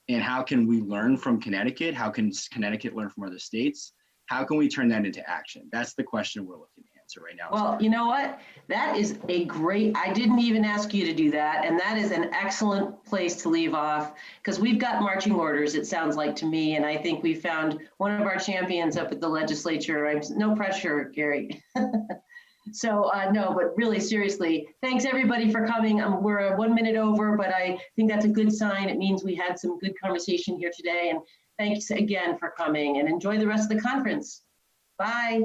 Speaker 5: And how can we learn from Connecticut? How can Connecticut learn from other states? How can we turn that into action? That's the question we're looking to answer right now.
Speaker 1: Well, you know what? That is a great, I didn't even ask you to do that. And that is an excellent place to leave off, because we've got marching orders, it sounds like to me. And I think we found one of our champions up at the legislature. No pressure, Gary. So no, but really seriously, thanks everybody for coming. We're 1 minute over, but I think that's a good sign. It means we had some good conversation here today. And thanks again for coming, and enjoy the rest of the conference. Bye.